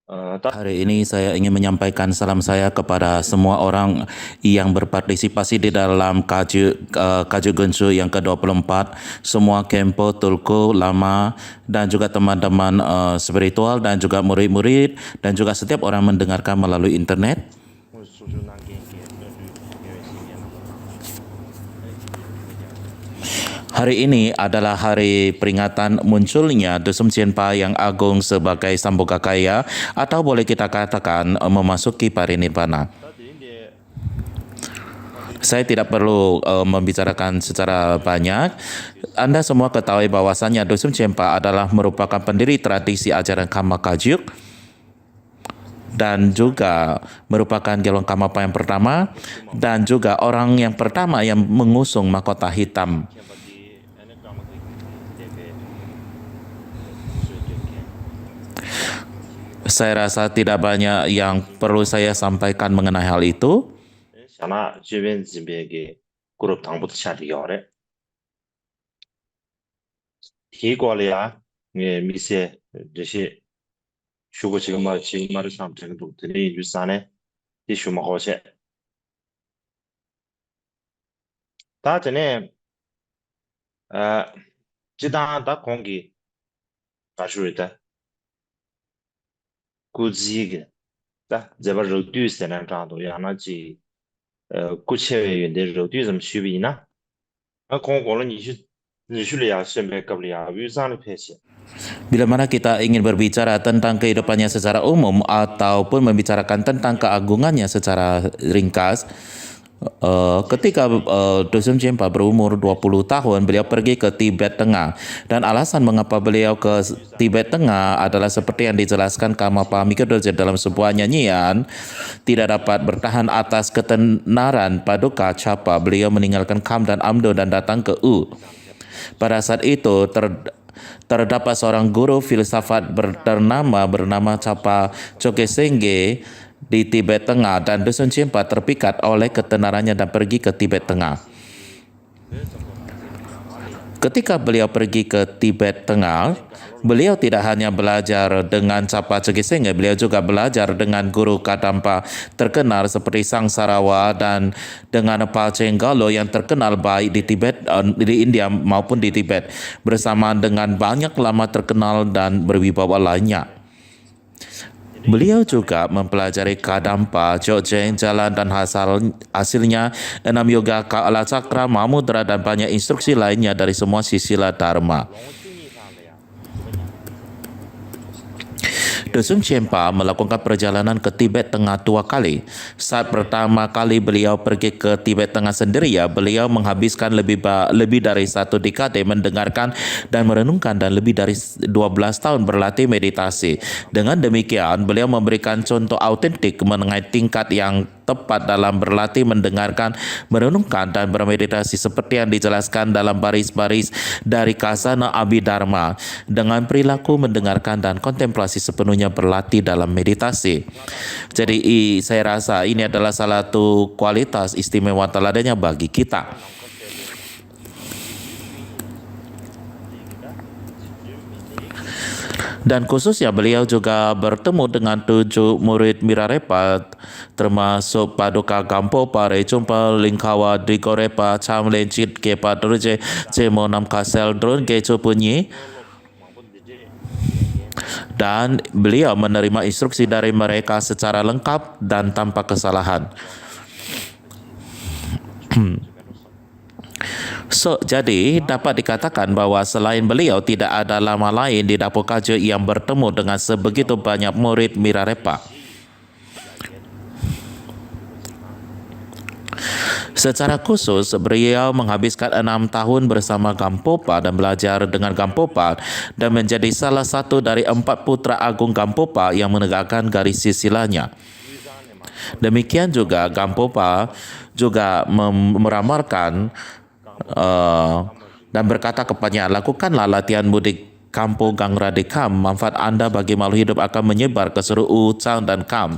Hari ini saya ingin menyampaikan salam saya kepada semua orang yang berpartisipasi di dalam Kaju Gunsu yang ke-24, semua Kempo, Tulku, Lama, dan juga teman-teman spiritual dan juga murid-murid dan juga setiap orang mendengarkan melalui internet. Hari ini adalah hari peringatan munculnya Dusum Cienpa yang agung sebagai Sambhogakaya atau boleh kita katakan memasuki parinirvana. Saya tidak perlu membicarakan secara banyak. Anda semua ketahui bahwasannya Dusum Cienpa adalah merupakan pendiri tradisi ajaran Karma Kajuk dan juga merupakan golongan Karmapa yang pertama dan juga orang yang pertama yang mengusung mahkota hitam. Saya rasa tidak banyak yang perlu saya sampaikan mengenai hal itu. 샤나 주변 집에게 그룹 당부도 차리요래 디고리아 예 미세 저시 슈고 지금 말을 참 되는 분들이 유산에 디슈마 호세 다 전에 아 지다다 공기 가슈르다 구지게 다 제발 로듀스는 장도 야나지 구체외인데 로듀즘 쉬비나 아 공고는你去了 顺便搞了 위산의 폐시 Bila mana kita ingin berbicara tentang kehidupannya secara umum ataupun membicarakan tentang keagungannya secara ringkas, ketika Dusum Cienpa berumur 20 tahun, beliau pergi ke Tibet Tengah. Dan alasan mengapa beliau ke Tibet Tengah adalah seperti yang dijelaskan Karmapa Mikadolje dalam sebuah nyanyian, tidak dapat bertahan atas ketenaran Paduka Chapa. Beliau meninggalkan Kam dan Amdo dan datang ke U. Pada saat itu terdapat seorang guru filsafat bernama Chapa Chokesenge di Tibet Tengah dan Dusum Cienpa terpikat oleh ketenarannya dan pergi ke Tibet Tengah. Ketika beliau pergi ke Tibet Tengah, beliau tidak hanya belajar dengan Chapa Chokesenge, beliau juga belajar dengan guru Kadampa terkenal seperti Sang Sarawa dan dengan Palchen Galo yang terkenal baik di Tibet, di India maupun di Tibet, bersama dengan banyak lama terkenal dan berwibawa lainnya. Beliau juga mempelajari Kadampa, Jogjen, Jalan dan hasilnya 6 yoga Kala Cakra, Mahamudra dan banyak instruksi lainnya dari semua sila Dharma. Dusum Cienpa melakukan perjalanan ke Tibet Tengah 2 kali. Saat pertama kali beliau pergi ke Tibet Tengah sendiri, beliau menghabiskan lebih dari 1 dekade mendengarkan dan merenungkan dan lebih dari 12 tahun berlatih meditasi. Dengan demikian, beliau memberikan contoh autentik mengenai tingkat yang tepat dalam berlatih mendengarkan, merenungkan dan bermeditasi seperti yang dijelaskan dalam baris-baris dari Kasana Abhidharma. Dengan perilaku mendengarkan dan kontemplasi sepenuhnya berlatih dalam meditasi. Jadi saya rasa ini adalah salah satu kualitas istimewa teladannya bagi kita. Dan khususnya beliau juga bertemu dengan 7 murid Mirarepa, termasuk Paduka Gampopa, Rejumpa, Lingkawa, Digorepa, Cham Lencit, Kepa Durje, Cemo Nam Kasel, Drun, Geco Punyi. Dan beliau menerima instruksi dari mereka secara lengkap dan tanpa kesalahan. Jadi dapat dikatakan bahwa selain beliau tidak ada lama lain di dapur Kaju yang bertemu dengan sebegitu banyak murid Mirarepa. Secara khusus, beliau menghabiskan 6 tahun bersama Gampopa dan belajar dengan Gampopa dan menjadi salah satu dari 4 putra agung Gampopa yang menegakkan garis silsilahnya. Demikian juga Gampopa juga meramalkan dan berkata kepadanya, lakukanlah latihan mudik kampung Gangra di Kham, manfaat Anda bagi makhluk hidup akan menyebar ke seluruh Uchang dan Kham.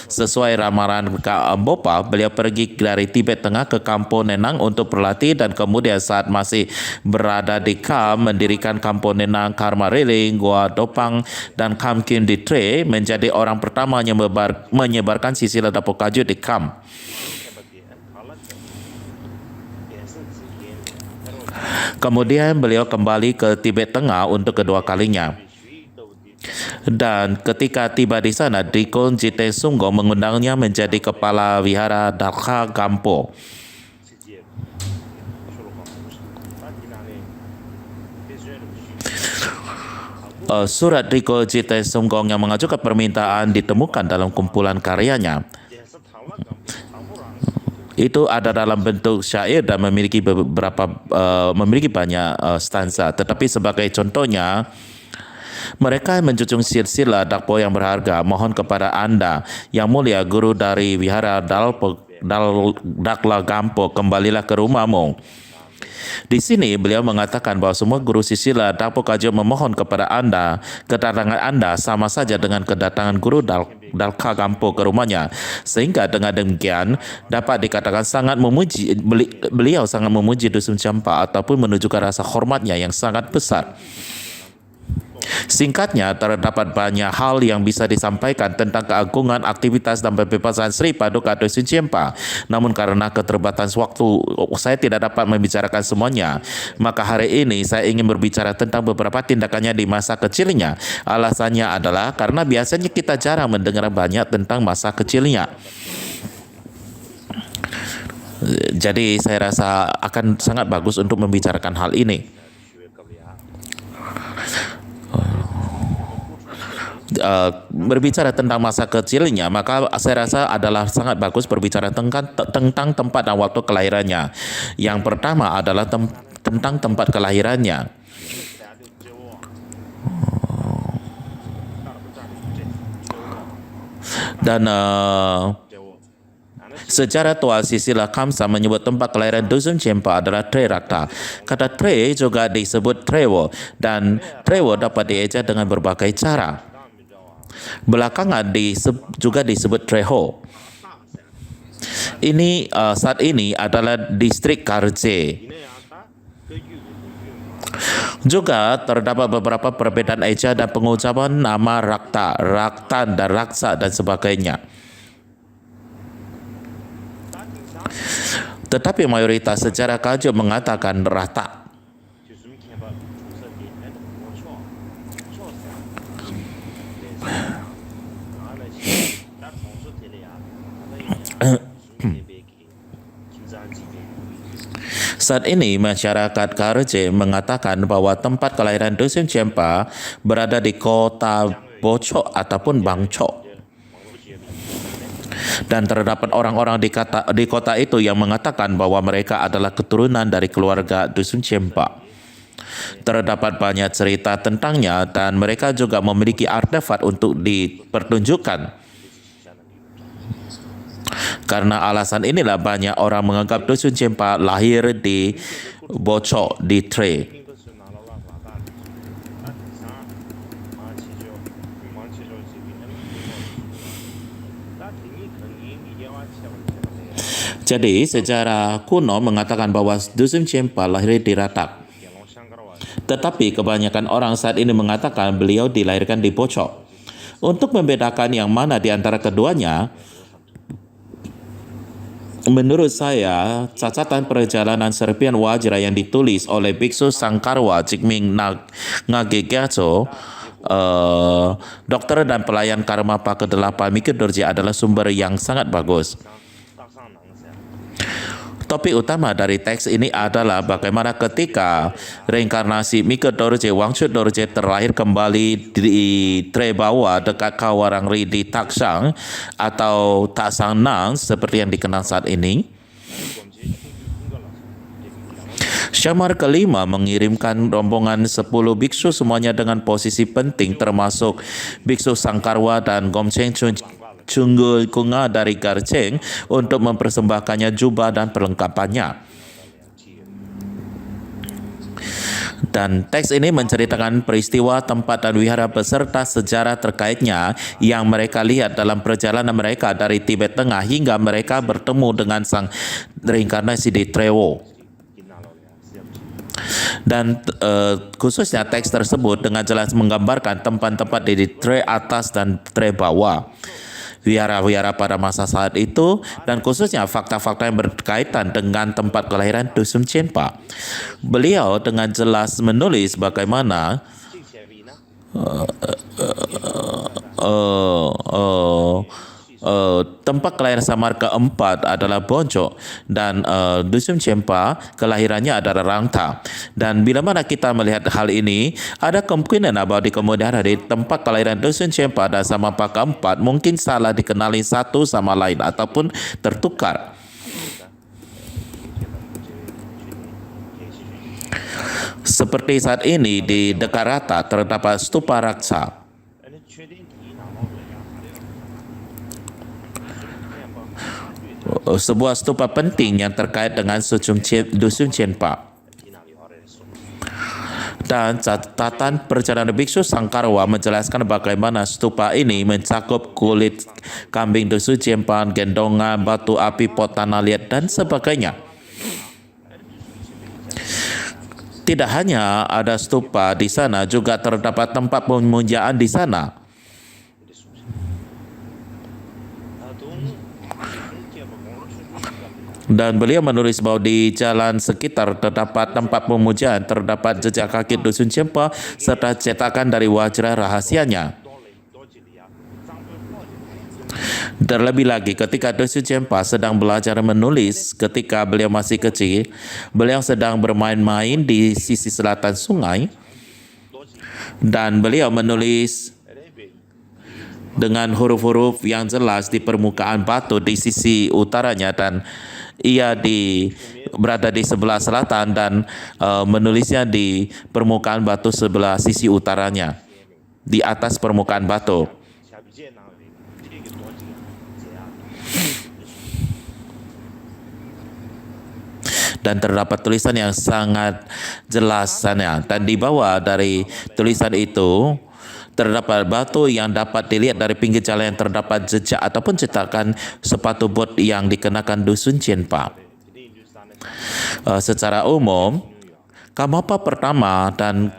Sesuai ramalan Kak Ambopa, beliau pergi dari Tibet Tengah ke kampung Nenang untuk berlatih dan kemudian saat masih berada di Kham mendirikan kampung Nenang Karma Riling, Gua Dopang dan Kham Kin di Tre, menjadi orang pertama yang menyebarkan silsilah dapur kaju di Kham. Kemudian beliau kembali ke Tibet Tengah untuk kedua kalinya. Dan ketika tiba di sana, Dikun Jite Sunggo mengundangnya menjadi kepala wihara Dakha Gampo. Surat Dikun Jite Sunggo yang mengajukan permintaan ditemukan dalam kumpulan karyanya. Itu ada dalam bentuk syair dan memiliki banyak stanza. Tetapi sebagai contohnya, mereka menjunjung silsilah dakpo yang berharga. Mohon kepada Anda yang mulia, guru dari wihara Dakla Gampo, kembalilah ke rumahmu. Di sini beliau mengatakan bahwa semua guru silsilah Dakpo Kajau memohon kepada Anda, kedatangan Anda sama saja dengan kedatangan guru Dalka Gampo ke rumahnya, sehingga dengan demikian dapat dikatakan beliau sangat memuji Dusun Champa ataupun menunjukkan rasa hormatnya yang sangat besar. Singkatnya, terdapat banyak hal yang bisa disampaikan tentang keagungan, aktivitas dan pembebasan Sri Paduka Dusun Champa. Namun karena keterbatasan waktu, saya tidak dapat membicarakan semuanya. Maka hari ini saya ingin berbicara tentang beberapa tindakannya di masa kecilnya. Alasannya adalah karena biasanya kita jarang mendengar banyak tentang masa kecilnya. Jadi saya rasa akan sangat bagus untuk membicarakan hal ini. Berbicara tentang masa kecilnya, maka saya rasa adalah sangat bagus berbicara tentang tempat dan waktu kelahirannya. Yang pertama adalah tentang tempat kelahirannya. Dan secara tual silsilah Khamsa menyebut tempat kelahiran Dusun Champa adalah Tre Rakta. Kata Tre juga disebut Trewo, dan Trewo dapat dieja dengan berbagai cara. Belakangan juga disebut Treho. Ini saat ini adalah distrik Karje. Juga terdapat beberapa perbedaan eja dan pengucapan nama Rakta, Raktan, dan Raksa dan sebagainya. Tetapi mayoritas sejarah Kajau mengatakan Rata. Saat ini masyarakat Karje mengatakan bahwa tempat kelahiran Dusun Champa berada di kota Bocok ataupun Bangcok. Dan terdapat orang-orang di kota itu yang mengatakan bahwa mereka adalah keturunan dari keluarga Dusun Champa. Terdapat banyak cerita tentangnya dan mereka juga memiliki artefak untuk dipertunjukkan. Karena alasan inilah banyak orang menganggap Dusun Champa lahir di Bocok di Tre. Jadi sejarah kuno mengatakan bahwa Dusun Champa lahir di Ratak. Tetapi kebanyakan orang saat ini mengatakan beliau dilahirkan di Bocok. Untuk membedakan yang mana di antara keduanya, menurut saya, catatan perjalanan serpian Wajra yang ditulis oleh Biksu Sangkarwa Jigming Ngagegyacho, dokter dan pelayan Karmapa ke-8 Mikir Dorje adalah sumber yang sangat bagus. Topik utama dari teks ini adalah bagaimana ketika reinkarnasi Mikir Dorje Wangchut Dorje terlahir kembali di Tre bawah dekat Kawarangri di Taksang atau Taksang Nang seperti yang dikenal saat ini. Syamar kelima mengirimkan rombongan 10 biksu semuanya dengan posisi penting termasuk Biksu Sangkarwa dan Gomcheng Chunggul Kunga dari Garcheng untuk mempersembahkannya jubah dan perlengkapannya. Dan teks ini menceritakan peristiwa, tempat, dan wihara beserta sejarah terkaitnya yang mereka lihat dalam perjalanan mereka dari Tibet Tengah hingga mereka bertemu dengan sang reinkarnasi di Trewo. Dan khususnya teks tersebut dengan jelas menggambarkan tempat-tempat di tre atas dan tre bawah, wihara-wihara pada masa saat itu, dan khususnya fakta-fakta yang berkaitan dengan tempat kelahiran Dusum Chenpa. Beliau dengan jelas menulis bagaimana tempat kelahiran Samar keempat adalah Bonjok dan Dusum Chenpa kelahirannya adalah Rangta. Dan bila mana kita melihat hal ini, ada kemungkinan bahwa di kemudian hari tempat kelahiran Dusum Chenpa dan Samapa keempat mungkin salah dikenali satu sama lain ataupun tertukar. Seperti saat ini di Dekarata terdapat stupa raksa. Sebuah stupa penting yang terkait dengan Dusum Chenpa. Dan catatan perjalanan biksu Sangkarwa menjelaskan bagaimana stupa ini mencakup kulit kambing Dusum Chenpa, gendongan, batu api, pot tanah liat, dan sebagainya. Tidak hanya ada stupa di sana, juga terdapat tempat pemujaan di sana. Dan beliau menulis bahwa di jalan sekitar terdapat tempat pemujaan, terdapat jejak kaki Dusum Chenpa serta cetakan dari wajra rahasianya. Terlebih lagi ketika Dusum Chenpa sedang belajar menulis ketika beliau masih kecil, beliau sedang bermain-main di sisi selatan sungai dan beliau menulis dengan huruf-huruf yang jelas di permukaan batu di sisi utaranya, dan ia berada di sebelah selatan dan menulisnya di permukaan batu sebelah sisi utaranya, di atas permukaan batu. Dan terdapat tulisan yang sangat jelas sana. Dan di bawah dari tulisan itu terdapat batu yang dapat dilihat dari pinggir jalan yang terdapat jejak ataupun cetakan sepatu bot yang dikenakan Dusum Chenpa. Secara umum, Karmapa pertama dan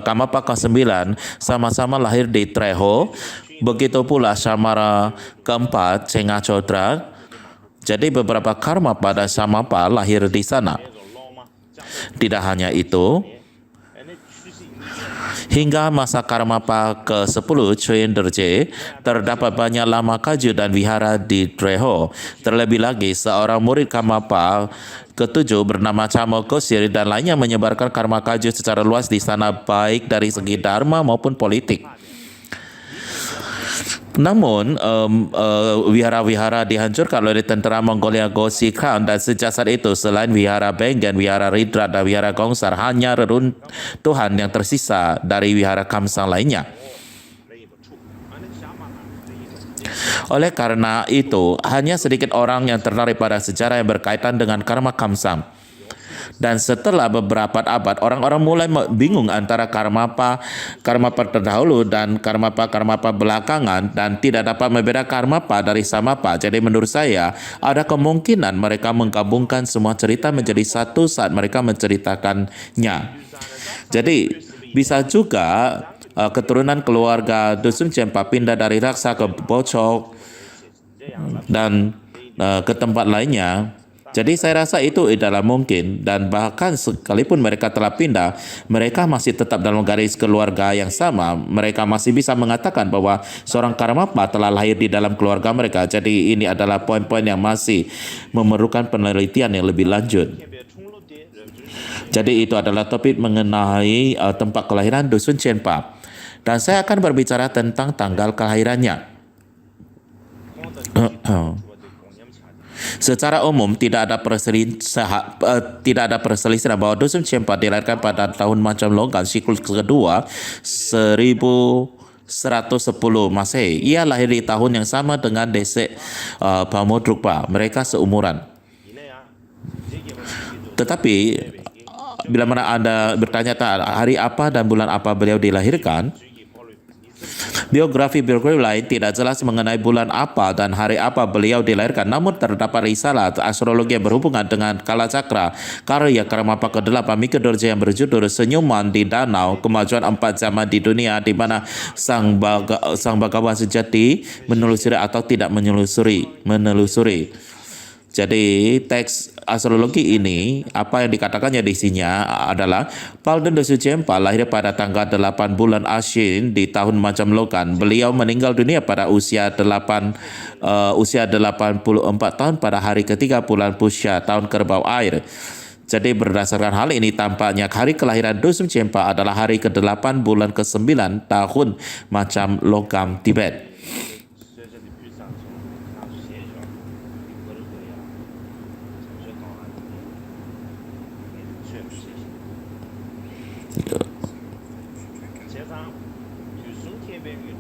Karmapa ke-9 sama-sama lahir di Treho. Begitu pula Samara keempat, Chenga Chodra. Jadi beberapa Karmapa dan Samapa lahir di sana. Tidak hanya itu, hingga masa Karmapa ke-10 Choyenderje terdapat banyak lama kaju dan wihara di Treho. Terlebih lagi seorang murid Karmapa ke-7 bernama Chamo Kosir dan lainnya menyebarkan karma kaju secara luas di sana, baik dari segi dharma maupun politik. Namun, wihara-wihara dihancurkan oleh tentera Mongolia Ghosi Khan, dan sejak saat itu selain wihara Bengen, wihara Ridrat, dan wihara Gongsar, hanya reruntuhan yang tersisa dari wihara Kamsang lainnya. Oleh karena itu, hanya sedikit orang yang tertarik pada sejarah yang berkaitan dengan karma Kamsang. Dan setelah beberapa abad, orang-orang mulai bingung antara Karmapa terdahulu dan Karmapa belakangan, dan tidak dapat membedakan Karmapa dari Samapa. Jadi menurut saya, ada kemungkinan mereka menggabungkan semua cerita menjadi satu saat mereka menceritakannya. Jadi bisa juga keturunan keluarga Dusum Chenpa pindah dari Raksa ke Bocok dan ke tempat lainnya. Jadi saya rasa itu adalah mungkin, dan bahkan sekalipun mereka telah pindah, mereka masih tetap dalam garis keluarga yang sama. Mereka masih bisa mengatakan bahwa seorang Karmapa telah lahir di dalam keluarga mereka. Jadi ini adalah poin-poin yang masih memerlukan penelitian yang lebih lanjut. Jadi itu adalah topik mengenai tempat kelahiran Dusum Chenpa. Dan saya akan berbicara tentang tanggal kelahirannya. Secara umum tidak ada perselisihan bahwa Dusum Chenpa dilahirkan pada tahun Macan Logam siklus kedua 1110 Masehi. Ia lahir di tahun yang sama dengan Desek Bhamodrupa. Mereka seumuran. Tetapi bila mana Anda bertanya hari apa dan bulan apa beliau dilahirkan, biografi lain tidak jelas mengenai bulan apa dan hari apa beliau dilahirkan, namun terdapat risalah astrologi yang berhubungan dengan Kala Cakra, karya Karmapa ke-8 Mika Dorje yang berjudul Senyuman di Danau, Kemajuan 4 Zaman di Dunia, di mana sang Bhagawan sejati menelusuri atau tidak menelusuri. Jadi teks astrologi ini, apa yang dikatakannya di sini adalah Palden Dosu Cempa lahir pada tanggal 8 bulan Ashwin di tahun Macam Lokan. Beliau meninggal dunia pada usia 84 tahun pada hari ketiga bulan Pusya tahun Kerbau Air. Jadi berdasarkan hal ini tampaknya hari kelahiran Dosu Cempa adalah hari ke-8 bulan ke-9 tahun Macam Logam Tibet.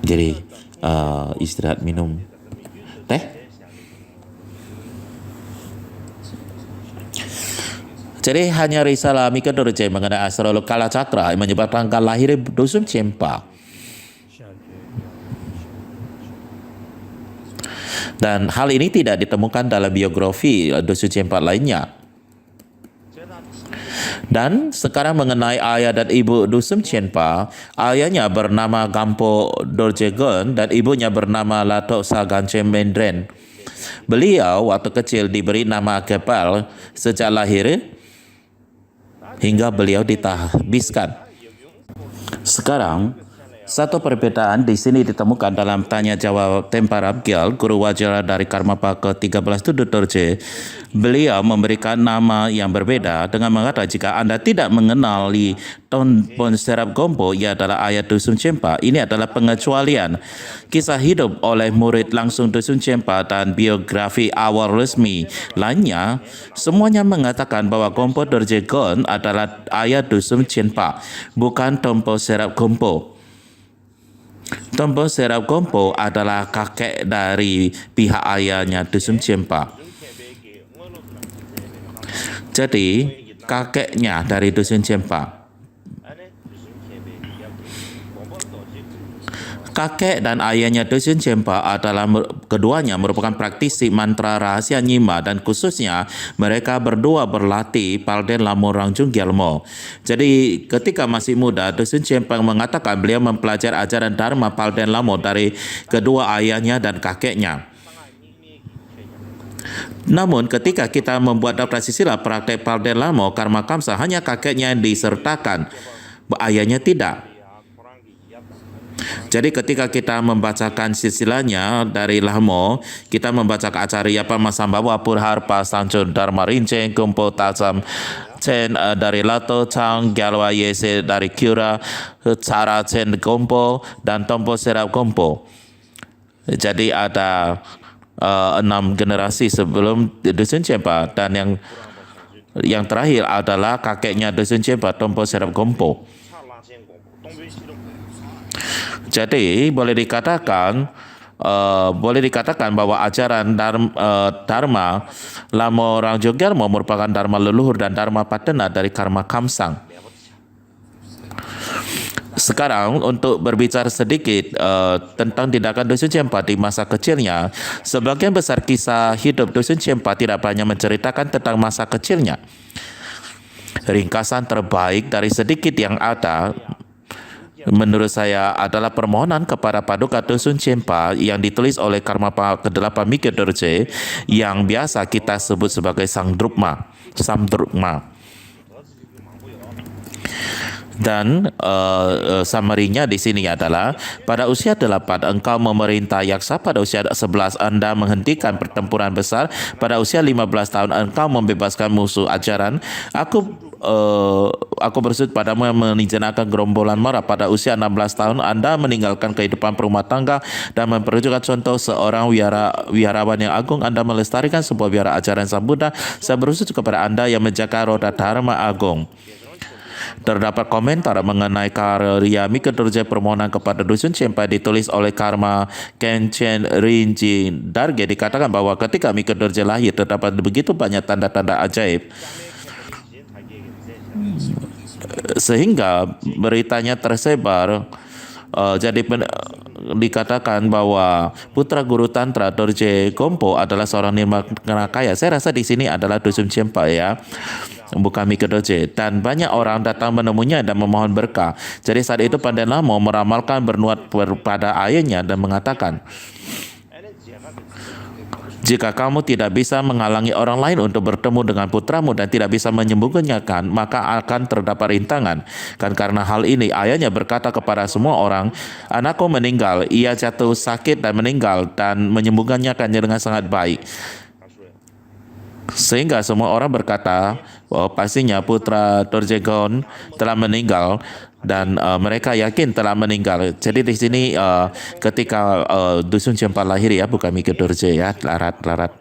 Jadi istirahat minum teh. Jadi hanya risalah Mika Dorje mengenai astrolog Kala Cakra yang menyebabkan tanggal lahir Dosun Cempa. Dan hal ini tidak ditemukan dalam biografi Dosun Cempa lainnya. Dan sekarang mengenai ayah dan ibu Dusum Chenpa, ayahnya bernama Gampo Dorjegon dan ibunya bernama Latok Sagancem Mendren. Beliau waktu kecil diberi nama Kepal sejak lahir hingga beliau ditahbiskan. Sekarang, satu perbedaan di sini ditemukan dalam tanya jawab Tempar Abgyal, guru wajar dari Karmapa ke-13 Tudu Dorje. Beliau memberikan nama yang berbeda dengan mengatakan jika Anda tidak mengenali Tonpon Serap Gompo, ia adalah ayat Dusun Cempa. Ini adalah pengecualian. Kisah hidup oleh murid langsung Dusun Cempa dan biografi awal resmi lainnya, semuanya mengatakan bahwa Gompo Dorjegon adalah ayat Dusun Cempa, bukan Tonpon Serap Gompo. Tonpon Serap Gompo adalah kakek dari pihak ayahnya Dusun Cempa. Jadi kakeknya dari Dusun Cempa. Kakek dan ayahnya Dusun Cempa adalah keduanya merupakan praktisi mantra rahasia Nyima dan khususnya mereka berdua berlatih Palden Lamo Rangjung Gyalmo. Jadi ketika masih muda Dusun Cempa mengatakan beliau mempelajari ajaran Dharma Palden Lamo dari kedua ayahnya dan kakeknya. Namun ketika kita membuat daftar sila praktek Palden Lamo Karma Kamsa hanya kakeknya yang disertakan, ayahnya tidak. Jadi ketika kita membacakan silsilahnya dari Lamo, kita membaca Acarya Pamasambawa Purharpa Sancun Dharma Rinceng Gompo Tasam Chen dari Lato Chang Gyalwa Yese dari Kyura Cara Chen Gompo dan Tompo Serap Gompo. Jadi ada 6 generasi sebelum Dusun Cempa dan yang terakhir adalah kakeknya Dusun Cempa Tompo Serap Gompo. Jadi boleh dikatakan bahwa ajaran Dharma Lamo Rangjung Gyalmo merupakan Dharma leluhur dan Dharma Padana dari Karma Kamsang. Sekarang untuk berbicara sedikit tentang tindakan Dusun Cempa di masa kecilnya. Sebagian besar kisah hidup Dusun Cempa tidak banyak menceritakan tentang masa kecilnya. Ringkasan terbaik dari sedikit yang ada menurut saya adalah permohonan kepada Paduka Dusun Cempa yang ditulis oleh Karmapa ke-8 Mika Dorje yang biasa kita sebut sebagai Samdrukma. Dan summary-nya di sini adalah pada usia 8 engkau memerintah yaksa, pada usia 11 Anda menghentikan pertempuran besar, pada usia 15 tahun engkau membebaskan musuh ajaran. Aku bersujud padamu yang menijanakan gerombolan Mara. Pada usia 16 tahun Anda meninggalkan kehidupan perumah tangga dan mempertunjukkan contoh seorang wiharawan yang agung. Anda melestarikan sebuah wihara ajaran Sang Buddha. Saya bersujud kepada Anda yang menjaga roda Dharma agung. Terdapat komentar mengenai karya Mika Dorje permohonan kepada Dusun Cempa ditulis oleh Karma Kenchen Rinji Darge. Dikatakan bahwa ketika Mika Dorje lahir terdapat begitu banyak tanda-tanda ajaib. sehingga beritanya tersebar. Dikatakan bahwa putra guru tantra Dorje Gompo adalah seorang nirmana kaya. Saya rasa di sini adalah Dusun Cempa ya, bukan Mika Dorje. Dan banyak orang datang menemuinya dan memohon berkah. Jadi saat itu Pandan Lamo meramalkan bernuat pada ayahnya dan mengatakan, jika kamu tidak bisa menghalangi orang lain untuk bertemu dengan putramu dan tidak bisa menyembunyikan, maka akan terdapat rintangan. Kan karena hal ini, ayahnya berkata kepada semua orang, anakku meninggal, ia jatuh sakit dan meninggal, dan menyembunyikannya dengan sangat baik. Sehingga semua orang berkata bahwa pastinya putra Dorjegon telah meninggal, dan mereka yakin telah meninggal. Jadi di sini ketika Dusun Cempa lahir ya, bukan Mika Dorje ya, larat.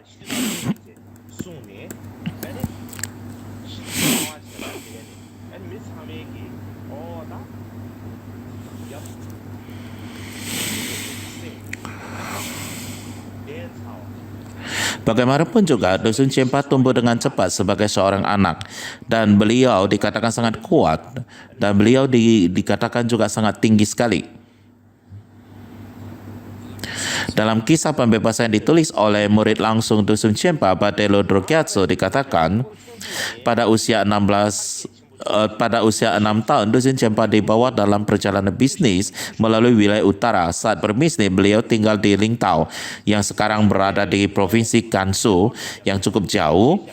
Bagaimanapun juga, Dusun Cempa tumbuh dengan cepat sebagai seorang anak, dan beliau dikatakan sangat kuat, dan beliau dikatakan juga sangat tinggi sekali. Dalam kisah pembebasan yang ditulis oleh murid langsung Dusun Cempa, Badelo Drogyatso, dikatakan pada usia 6 tahun, Dusun Cempa dibawa dalam perjalanan bisnis melalui wilayah utara. Saat berbisnis, beliau tinggal di Lingtao yang sekarang berada di Provinsi Gansu yang cukup jauh,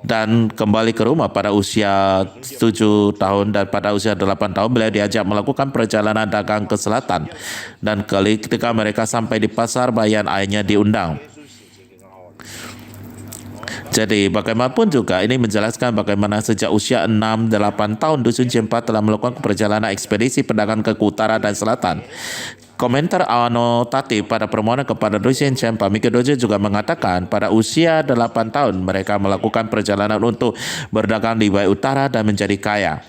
dan kembali ke rumah pada usia 7 tahun, dan pada usia 8 tahun beliau diajak melakukan perjalanan dagang ke selatan, dan ketika mereka sampai di pasar Bayan, ayahnya diundang. Jadi bagaimanapun juga ini menjelaskan bagaimana sejak usia 6-8 tahun Dusun Cempa telah melakukan perjalanan ekspedisi perdagangan ke utara dan selatan. Komentar anotatif pada permohonan kepada Dusun Cempa, Mika Dorje juga mengatakan pada usia 8 tahun mereka melakukan perjalanan untuk berdagang di wilayah utara dan menjadi kaya.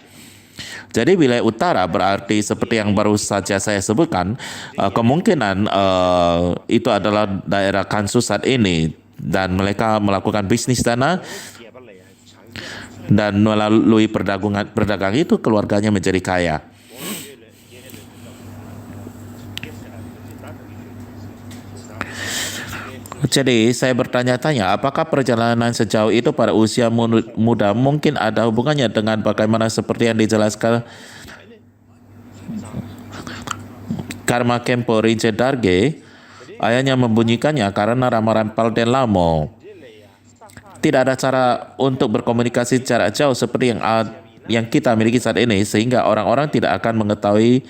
Jadi wilayah utara berarti seperti yang baru saja saya sebutkan, kemungkinan itu adalah daerah Gansu saat ini, dan mereka melakukan bisnis sana, dan melalui perdagangan itu keluarganya menjadi kaya. Jadi saya bertanya-tanya, apakah perjalanan sejauh itu pada usia muda mungkin ada hubungannya dengan bagaimana seperti yang dijelaskan Karma Kempo Rinche Darge. Ayahnya membunyikannya karena ramalan Pandan Lamo. Tidak ada cara untuk berkomunikasi secara jauh seperti yang kita miliki saat ini, sehingga orang-orang tidak akan mengetahui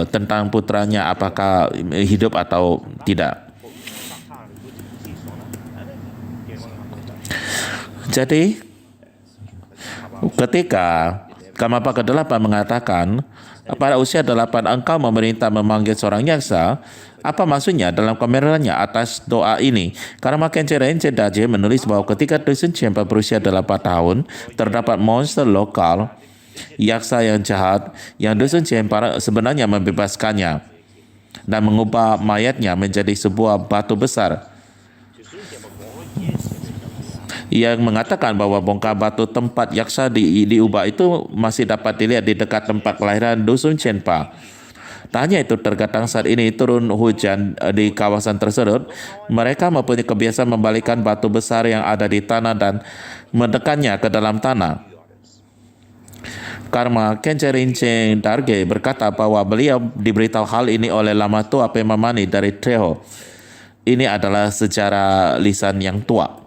tentang putranya apakah hidup atau tidak. Jadi ketika Karmapa ke-8 mengatakan, pada usia 8 engkau memerintah memanggil seorang yaksa, apa maksudnya dalam komentarnya atas doa ini? Karma Khenche Rinche Darje menulis bahwa ketika Dusun Cempa berusia 8 tahun, terdapat monster lokal, yaksa yang jahat, yang Dusun Cempa sebenarnya membebaskannya dan mengubah mayatnya menjadi sebuah batu besar, yang mengatakan bahwa bongkar batu tempat yaksa diubah itu masih dapat dilihat di dekat tempat kelahiran Dusun Cempa. Tak hanya itu, terkadang saat ini turun hujan di kawasan tersebut, mereka mempunyai kebiasaan membalikkan batu besar yang ada di tanah dan mendekannya ke dalam tanah. Karma Khenche Rinche Darge berkata bahwa beliau diberitahu hal ini oleh Lama Tua Pemamani dari Treho. Ini adalah sejarah lisan yang tua.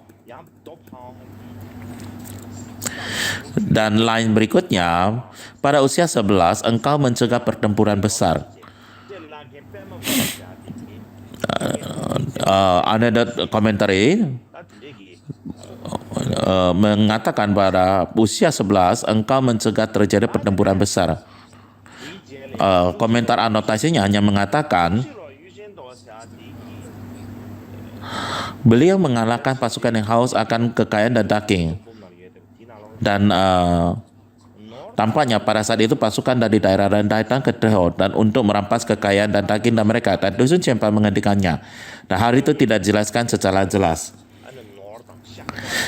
Dan lain berikutnya, pada usia 11 engkau mencegah pertempuran besar. Another commentary mengatakan pada usia 11 engkau mencegah terjadi pertempuran besar. Komentar anotasinya hanya mengatakan beliau mengalahkan pasukan yang haus akan kekayaan dan daging. Dan Tampaknya pada saat itu pasukan dari daerah lain datang ke Teo dan untuk merampas kekayaan dan baginda mereka, dan Dusun Cempa menghentikannya. Dan hal itu tidak dijelaskan secara jelas.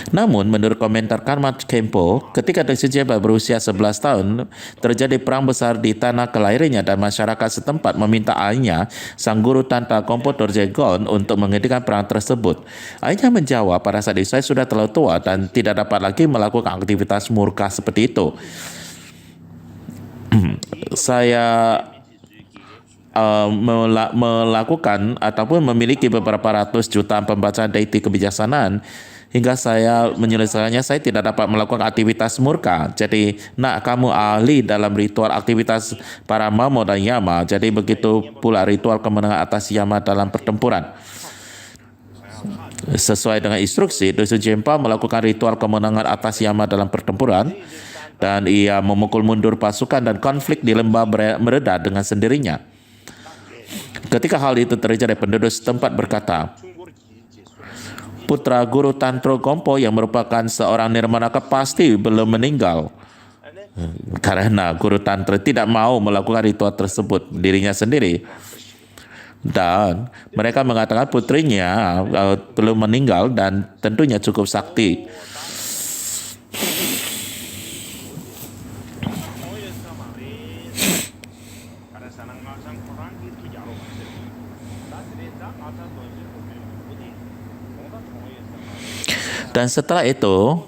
Namun, menurut komentar Karma Kempo, ketika Dusun Cempa berusia 11 tahun, terjadi perang besar di tanah kelahirannya dan masyarakat setempat meminta ayahnya, sang guru Tanta Kompo Dorjegon, untuk menghentikan perang tersebut. Ayahnya menjawab, pada saat itu saya sudah terlalu tua dan tidak dapat lagi melakukan aktivitas murka seperti itu. Saya melakukan ataupun memiliki beberapa ratus juta pembaca deiti kebijaksanaan. Hingga saya menyelesaikannya, saya tidak dapat melakukan aktivitas murka. Jadi, nak, kamu ahli dalam ritual aktivitas para Mamo dan Yama. Jadi, begitu pula ritual kemenangan atas Yama dalam pertempuran. Sesuai dengan instruksi, Dusun Cempa melakukan ritual kemenangan atas Yama dalam pertempuran. Dan ia memukul mundur pasukan dan konflik di lembah mereda dengan sendirinya. Ketika hal itu terjadi, penduduk setempat berkata, putra guru Tantro Kompo yang merupakan seorang nirmanaka pasti belum meninggal. Karena guru Tantra tidak mau melakukan ritual tersebut dirinya sendiri. Dan mereka mengatakan putrinya belum meninggal dan tentunya cukup sakti. Dan setelah itu,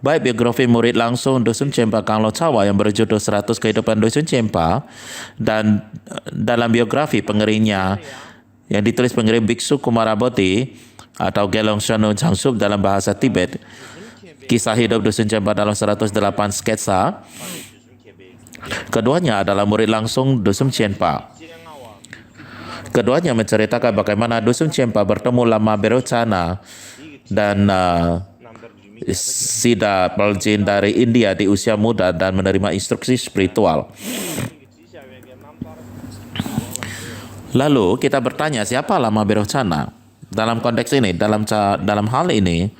baik biografi murid langsung Dusun Cempa Kanglo Cawa yang berjudul 100 Kehidupan Dusun Cempa dan dalam biografi pengeringnya yang ditulis pengiring Biksu Kumaraboti atau Gelong Shanu Jangsup dalam bahasa Tibet, kisah hidup Dusun Cempa dalam 108 sketsa, keduanya adalah murid langsung Dusun Cempa. Keduanya menceritakan bagaimana Dusun Cempa bertemu Lama Berocana dan Sida Paljin dari India di usia muda dan menerima instruksi spiritual. Lalu kita bertanya, siapa Lama Berocana? Dalam konteks ini, dalam hal ini,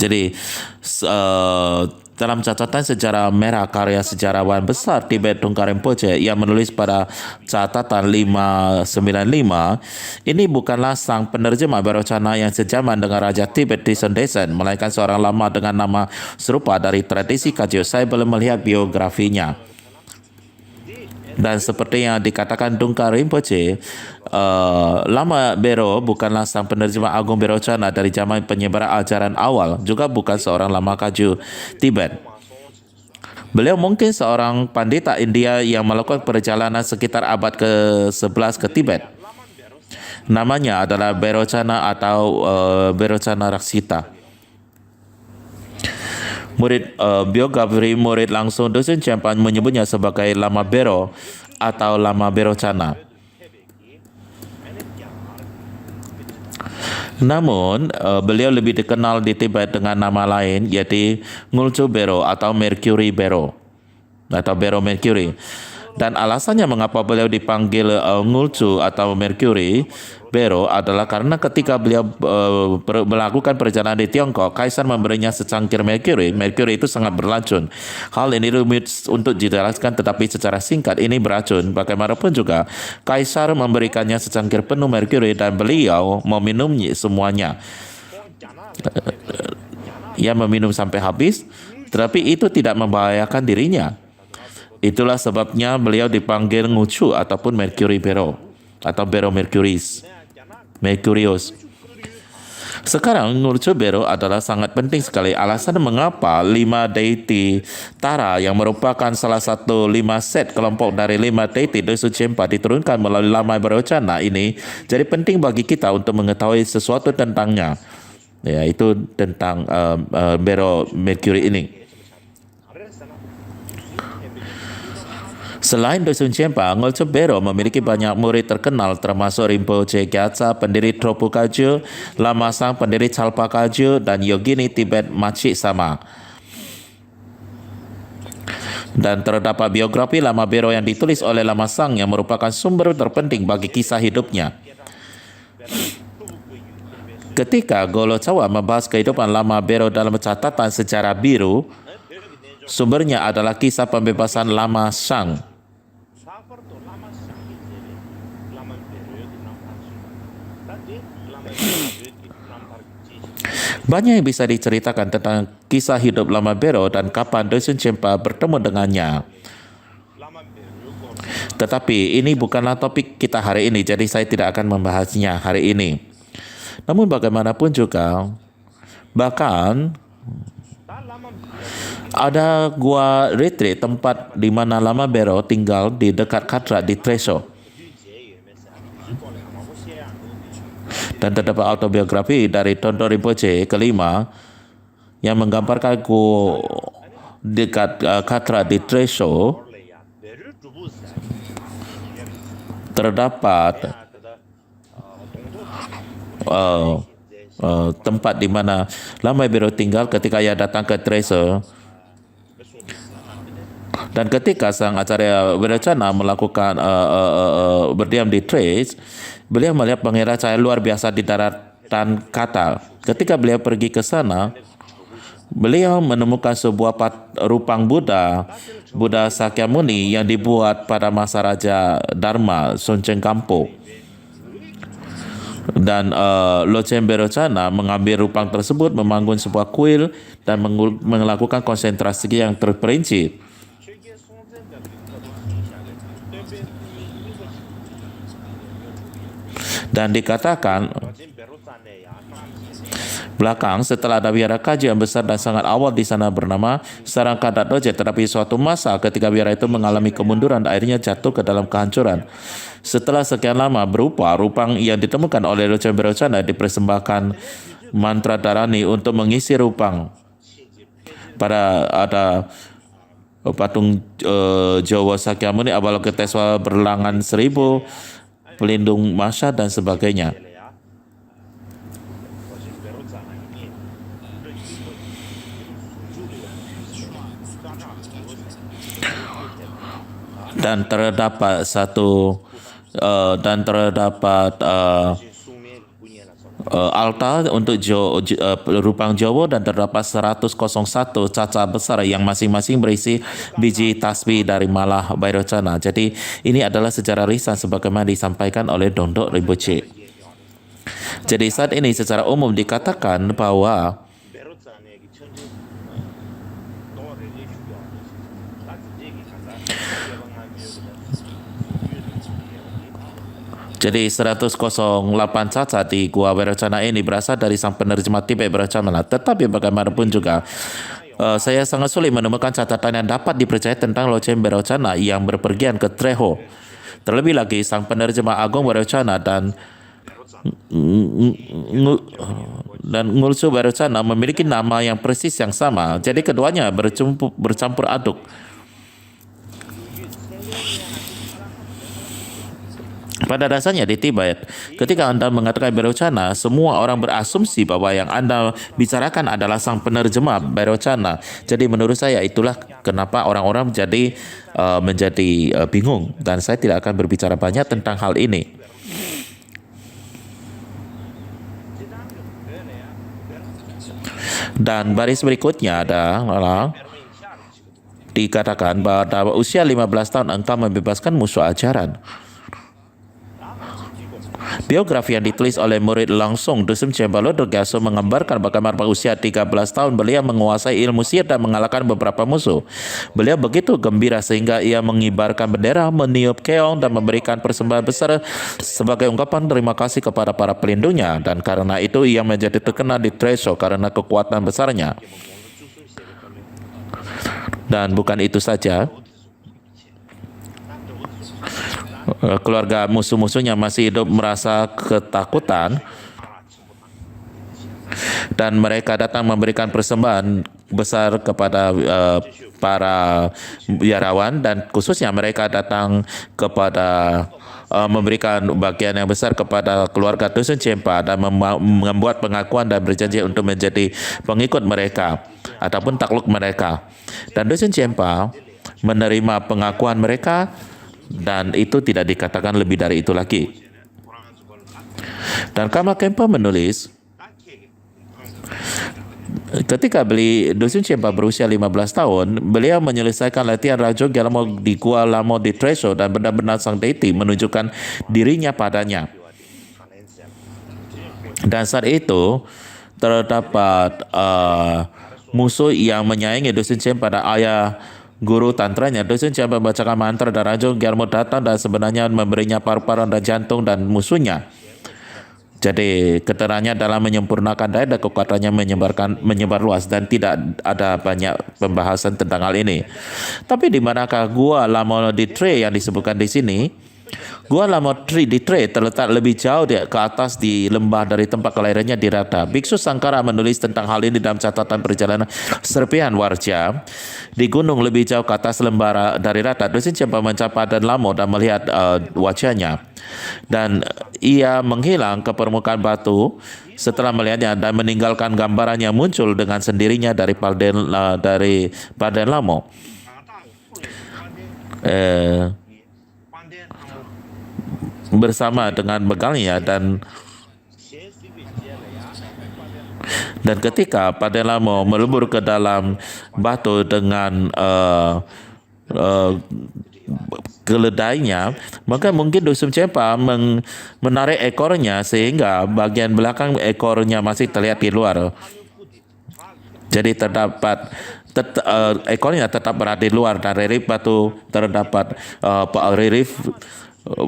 jadi dalam catatan sejarah merah karya sejarawan besar Tibet Tungkar Rinpoche yang menulis pada catatan 595, ini bukanlah sang penerjemah Berocana yang sejaman dengan Raja Tibet di Desen, melainkan seorang lama dengan nama serupa dari tradisi Kagyu. Saya belum melihat biografinya. Dan seperti yang dikatakan Tungkar Rinpoche, Lama Bero bukanlah sang penerjemah Agung Berocana dari zaman penyebaran ajaran awal, juga bukan seorang lama Kagyu Tibet. Beliau mungkin seorang pandita India yang melakukan perjalanan sekitar abad ke-11 ke Tibet. Namanya adalah Berocana atau Berocana Raksita. Biografi murid langsung Dusun Cempa menyebutnya sebagai Lama Bero atau Lama Berocana. Namun, beliau lebih dikenal di Tibet dengan nama lain, yaitu Ngulcu Bero atau Mercury Bero atau Bero Mercury. Dan alasannya mengapa beliau dipanggil Ngulcu atau Mercury Bero adalah karena ketika beliau melakukan perjalanan di Tiongkok, Kaisar memberinya secangkir merkuri. Merkuri itu sangat beracun. Hal ini rumit untuk dijelaskan, tetapi secara singkat ini beracun. Bagaimanapun juga, Kaisar memberikannya secangkir penuh merkuri dan beliau meminumnya semuanya. Ia meminum sampai habis, tetapi itu tidak membahayakan dirinya. Itulah sebabnya beliau dipanggil Ngucu ataupun Mercury Bero atau Bero Mercurius. Sekarang Ngucu Bero adalah sangat penting sekali. Alasan mengapa 5 deiti Tara yang merupakan salah satu 5 set kelompok dari 5 deiti Dusun Cempa diturunkan melalui Lama Berocana ini jadi penting bagi kita untuk mengetahui sesuatu tentangnya, yaitu tentang Bero Mercury ini. Selain Dusun Cempa, Ngulcu Bero memiliki banyak murid terkenal termasuk Rinpoche Gyatso, pendiri Tropu Kagyu, Lama Sang, pendiri Chalpa Kagyu, dan Yogini Tibet Maci Sama. Dan terdapat biografi Lama Bero yang ditulis oleh Lama Sang yang merupakan sumber terpenting bagi kisah hidupnya. Ketika Golo Cawa membahas kehidupan Lama Bero dalam catatan sejarah biru, sumbernya adalah kisah pembebasan Lama Shang. Banyak yang bisa diceritakan tentang kisah hidup Lama Bero dan kapan Dosun Cempa bertemu dengannya. Tetapi ini bukanlah topik kita hari ini, jadi saya tidak akan membahasnya hari ini. Namun bagaimanapun juga, bahkan ada gua retreat tempat di mana Lama Bero tinggal di dekat Katra di Treso. Dan terdapat autobiografi dari Tonto Rinpoche kelima yang menggambarkan gua dekat Katra di Treso. Terdapat tempat di mana Lama Bero tinggal ketika ia datang ke Treso. Dan ketika sang Acarya Wiracana melakukan berdiam di Tres, beliau melihat pengira cahaya luar biasa di daratan Kata. Ketika beliau pergi ke sana, beliau menemukan sebuah rupang Buddha Sakyamuni yang dibuat pada masa Raja Dharma Sonceng Kampo. Dan Lotsen Wiracana mengambil rupang tersebut, membangun sebuah kuil dan melakukan konsentrasi yang terperinci. Dan dikatakan belakang setelah ada wihara kaji yang besar dan sangat awal di sana bernama Sarangkadat Doje, tetapi suatu masa ketika wihara itu mengalami kemunduran, akhirnya jatuh ke dalam kehancuran. Setelah sekian lama rupang yang ditemukan oleh Lotsen Wiracana dipersembahkan mantra Dharani untuk mengisi rupang. Pada ada patung Jawa Sakyamuni, Avalokitesvara berlangan 1000, pelindung masa dan sebagainya. Dan terdapat altar untuk rupang Jawa dan terdapat 101 caca besar yang masing-masing berisi biji tasbih dari Malah Wiracana. Jadi ini adalah sejarah lisan sebagaimana disampaikan oleh Dondok Rinpoche. Jadi saat ini secara umum dikatakan bahwa jadi 108 cacat di Gua Wiracana ini berasal dari sang penerjemah Tibet Wiracana. Tetapi bagaimanapun juga, saya sangat sulit menemukan catatan yang dapat dipercaya tentang Lotsen Wiracana yang berpergian ke Treho. Terlebih lagi, sang penerjemah Agung Wiracana dan Ngulsu Wiracana memiliki nama yang persis yang sama. Jadi keduanya bercampur aduk. Pada dasarnya di Tibet, ketika Anda mengatakan Wiracana, semua orang berasumsi bahwa yang Anda bicarakan adalah sang penerjemah Wiracana. Jadi menurut saya itulah kenapa orang-orang menjadi bingung, dan saya tidak akan berbicara banyak tentang hal ini. Dan baris berikutnya adalah dikatakan bahwa usia 15 tahun engkau membebaskan musuh ajaran. Biografi yang ditulis oleh murid langsung Dosen Cempa Lodro Gyatso menggambarkan bagaimana pada usia 13 tahun beliau menguasai ilmu sihir dan mengalahkan beberapa musuh. Beliau begitu gembira sehingga ia mengibarkan bendera, meniup keong dan memberikan persembahan besar sebagai ungkapan terima kasih kepada para pelindungnya, dan karena itu ia menjadi terkenal di Treso karena kekuatan besarnya. Dan bukan itu saja, keluarga musuh-musuhnya masih hidup merasa ketakutan dan mereka datang memberikan persembahan besar kepada para biarawan, dan khususnya mereka datang kepada memberikan bagian yang besar kepada keluarga Dosen Cempa dan membuat pengakuan dan berjanji untuk menjadi pengikut mereka ataupun takluk mereka. Dan Dosen Cempa menerima pengakuan mereka, dan itu tidak dikatakan lebih dari itu lagi. Dan Karma Khenpo menulis, Ketika Dusun Cempa berusia 15 tahun, beliau menyelesaikan latihan Raja Gelamo di Gua Lamo di Treso dan benar-benar sang deity menunjukkan dirinya padanya. Dan saat itu terdapat musuh yang menyayangi Dusun Cempa dan ayah guru tantranya. Dusun Cempa membacakan mantra dan Raja Gelamo datang dan sebenarnya memberinya paru-paru dan jantung dan musuhnya. Jadi keterangannya dalam menyempurnakan daya dan kekuatannya menyebar luas dan tidak ada banyak pembahasan tentang hal ini. Tapi di manakah Gua Lamo di Tre yang disebutkan di sini? Gua Lamo di Tre terletak lebih jauh ke atas di lembah dari tempat kelahirannya di Rata. Biksu Sangkara menulis tentang hal ini dalam catatan perjalanan serpihan Warja. Di gunung lebih jauh ke atas lembah dari Rata, Dusun Cempa mencapai dan Lamo dan melihat wajahnya. Dan ia menghilang ke permukaan batu setelah melihatnya dan meninggalkan gambaran yang muncul dengan sendirinya dari Paden Lamo. Bersama dengan begalnya dan ketika Paden Lamo melebur ke dalam batu dengan keledainya, maka mungkin Dusun Cempa menarik ekornya sehingga bagian belakang ekornya masih terlihat di luar. Jadi terdapat ekornya tetap berada di luar dan relief batu terdapat relief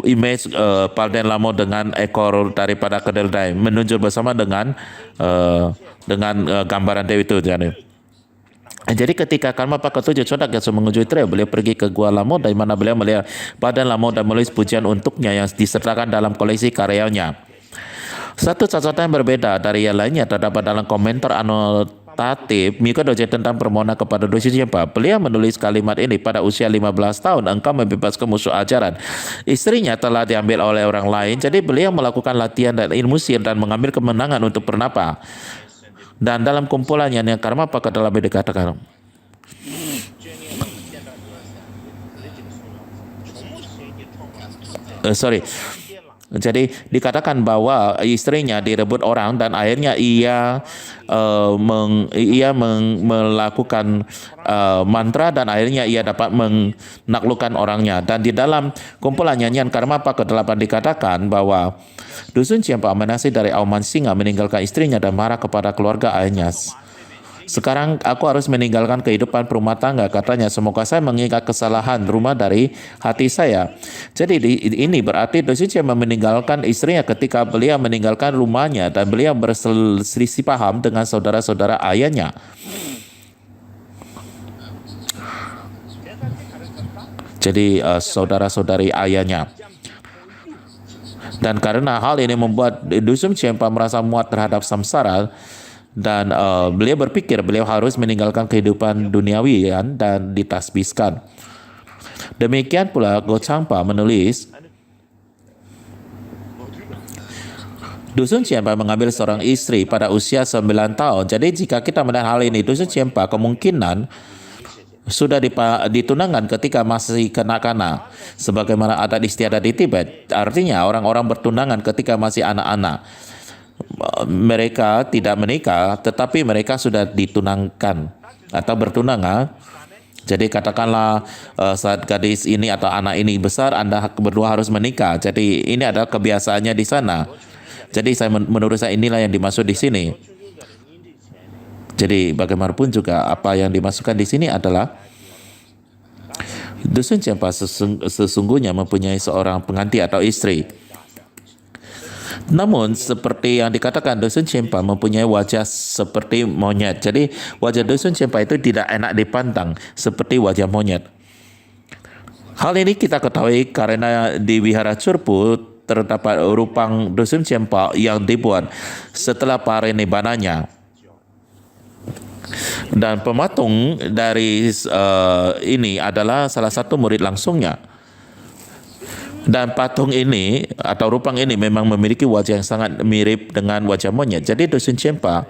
image Paden Lamo dengan ekor daripada keledai menunjuk bersama dengan gambaran Dewi itu. Jadi ketika Karmapa ke-7 Chodak Gyatso mengunjungi Tre, beliau pergi ke Gua Lamo dari mana beliau melihat Paden Lamo dan menulis pujian untuknya yang disertakan dalam koleksi karyanya. Satu catatan yang berbeda dari yang lainnya terdapat dalam komentar anotatif Miko Doji tentang permohonan kepada Dusun Cempa. Beliau menulis kalimat ini, pada usia 15 tahun engkau membebaskan musuh ajaran. Istrinya telah diambil oleh orang lain, jadi beliau melakukan latihan dan ilmu sihir dan mengambil kemenangan untuk Pernapa. Dan dalam kumpulannya yang Karmapa dalam dikatakan jadi dikatakan bahwa istrinya direbut orang dan akhirnya ia melakukan mantra dan akhirnya ia dapat menaklukkan orangnya. Dan di dalam kumpulan nyanyian Karmapa ke-8 dikatakan bahwa Dusun Cempa menasih dari auman singa meninggalkan istrinya dan marah kepada keluarga ayahnya. Sekarang aku harus meninggalkan kehidupan rumah tangga, katanya. Semoga saya mengingat kesalahan rumah dari hati saya. Jadi ini berarti Dusun Cempa meninggalkan istrinya ketika beliau meninggalkan rumahnya dan beliau berselisih paham dengan saudara-saudara ayahnya. Jadi saudara-saudari ayahnya. Dan karena hal ini membuat Dusun Cempa merasa muak terhadap samsara dan beliau berpikir beliau harus meninggalkan kehidupan duniawi dan ditasbihkan. Demikian pula Gocangpa menulis, Dusun Cempa mengambil seorang istri pada usia 9 tahun. Jadi jika kita melihat hal ini, Dusun Cempa kemungkinan sudah ditunangkan ketika masih kanak-kanak, sebagaimana adat istiadat di Tibet. Artinya orang-orang bertunangan ketika masih anak-anak. Mereka tidak menikah, tetapi mereka sudah ditunangkan atau bertunangan. Jadi katakanlah saat gadis ini atau anak ini besar, Anda berdua harus menikah. Jadi ini adalah kebiasaannya di sana. Jadi menurut saya inilah yang dimaksud di sini. Jadi bagaimanapun juga apa yang dimasukkan di sini adalah Dusun Cempa sesungguhnya mempunyai seorang pengganti atau istri. Namun seperti yang dikatakan, Dusun Cempa mempunyai wajah seperti monyet. Jadi wajah Dusun Cempa itu tidak enak dipandang seperti wajah monyet. Hal ini kita ketahui karena di Wihara Curpu terdapat rupang Dusun Cempa yang dibuat setelah parinibbananya. Dan pematung dari ini adalah salah satu murid langsungnya. Dan patung ini atau rupang ini memang memiliki wajah yang sangat mirip dengan wajah monyet. Jadi Dusun Cempa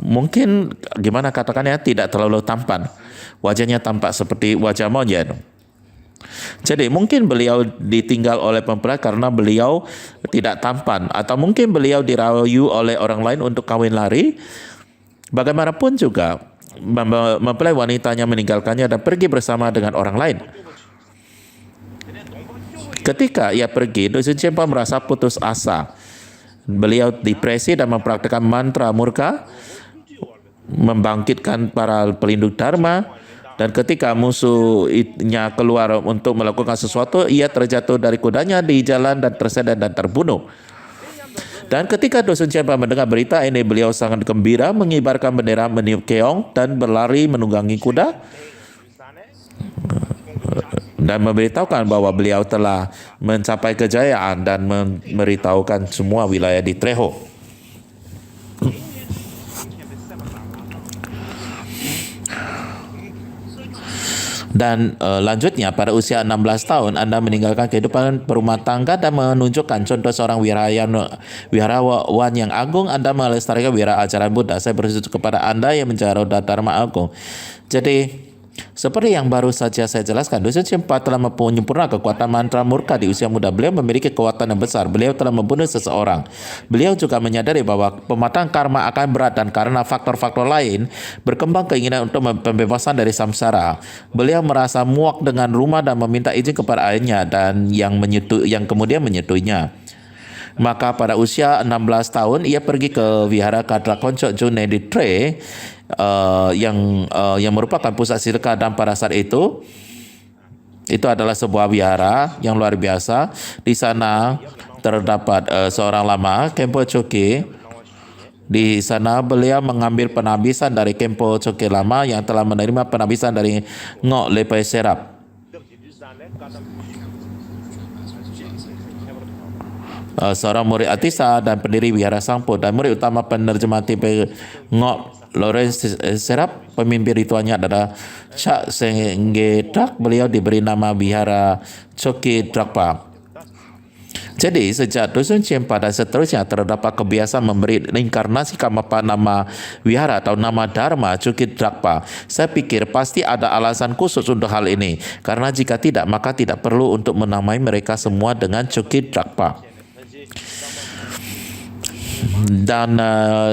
mungkin gimana katakannya tidak terlalu tampan. Wajahnya tampak seperti wajah monyet. Jadi mungkin beliau ditinggal oleh mempelai karena beliau tidak tampan, atau mungkin beliau dirayu oleh orang lain untuk kawin lari. Bagaimanapun juga mempelai wanitanya meninggalkannya dan pergi bersama dengan orang lain. Ketika ia pergi, Dusun Cempa merasa putus asa. Beliau depresi dan mempraktikkan mantra murka, membangkitkan para pelindung dharma, dan ketika musuhnya keluar untuk melakukan sesuatu, ia terjatuh dari kudanya di jalan dan tersedak dan terbunuh. Dan ketika Dusun Cempa mendengar berita ini, beliau sangat gembira, mengibarkan bendera, meniup keong, dan berlari menunggangi kuda, dan memberitahukan bahwa beliau telah mencapai kejayaan dan memberitahukan semua wilayah di Treho. Dan lanjutnya pada usia 16 tahun Anda meninggalkan kehidupan berumah tangga dan menunjukkan contoh seorang wiharawan yang agung. Anda melestarikan wira ajaran Buddha. Saya bersyukur kepada Anda yang menjaga roda Dharma agung. Jadi seperti yang baru saja saya jelaskan, Dusun Cempa telah menyempurnakan kekuatan mantra murka di usia muda. Beliau memiliki kekuatan yang besar. Beliau telah membunuh seseorang. Beliau juga menyadari bahwa pematangan karma akan berat, dan karena faktor-faktor lain berkembang keinginan untuk pembebasan dari samsara. Beliau merasa muak dengan rumah dan meminta izin kepada ayahnya, dan yang kemudian menyetujuinya. Maka pada usia 16 tahun ia pergi ke Vihara Kadra Koncok June di Tre, yang merupakan pusat silka, dan pada saat itu adalah sebuah wihara yang luar biasa. Di sana terdapat seorang lama, Khenpo Choke. Di sana beliau mengambil penabisan dari Khenpo Choke lama yang telah menerima penabisan dari Ngok Lepai Serap. Seorang murid Atisa dan pendiri Wihara Sangpo, dan murid utama penerjemah tipe Ngok Lawrence Serap. Pemimpin ritualnya adalah Chak Sengge Drak. Beliau diberi nama Wihara Choke Drakpa. Jadi sejak Dusun Cempa dan seterusnya terdapat kebiasaan memberi inkarnasi kamapa nama wihara atau nama Dharma Choke Drakpa. Saya pikir pasti ada alasan khusus untuk hal ini, karena jika tidak maka tidak perlu untuk menamai mereka semua dengan Choke Drakpa. Dan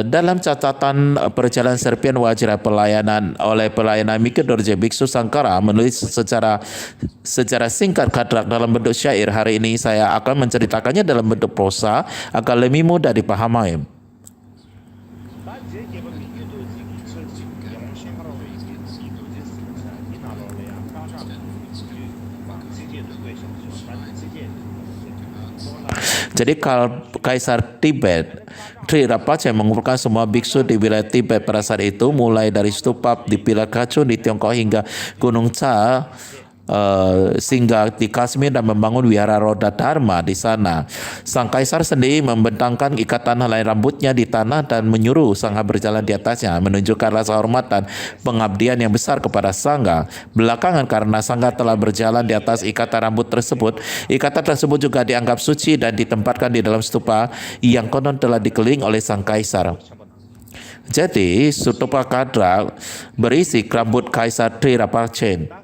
dalam catatan perjalanan serpian wajra pelayanan oleh pelayanan Mika Dorje, Biksu Sangkara menulis secara singkat Kadrak dalam bentuk syair. Hari ini saya akan menceritakannya dalam bentuk prosa agar lebih mudah dipahami. Jadi Kaisar Tibet Tri Rinpoche mengumpulkan semua biksu di wilayah Tibet pada saat itu, mulai dari stupa di Pilar Kachun di Tiongkok hingga Gunung Cha, singgah di Kashmir dan membangun wihara roda Dharma di sana. Sang kaisar sendiri membentangkan ikatan helai rambutnya di tanah dan menyuruh sangha berjalan di atasnya, menunjukkan rasa hormat dan pengabdian yang besar kepada sangha. Belakangan karena sangha telah berjalan di atas ikatan rambut tersebut, ikatan tersebut juga dianggap suci dan ditempatkan di dalam stupa yang konon telah dikelilingi oleh sang kaisar. Jadi stupa Kadrak berisi rambut Kaisar Tri Rinpoche.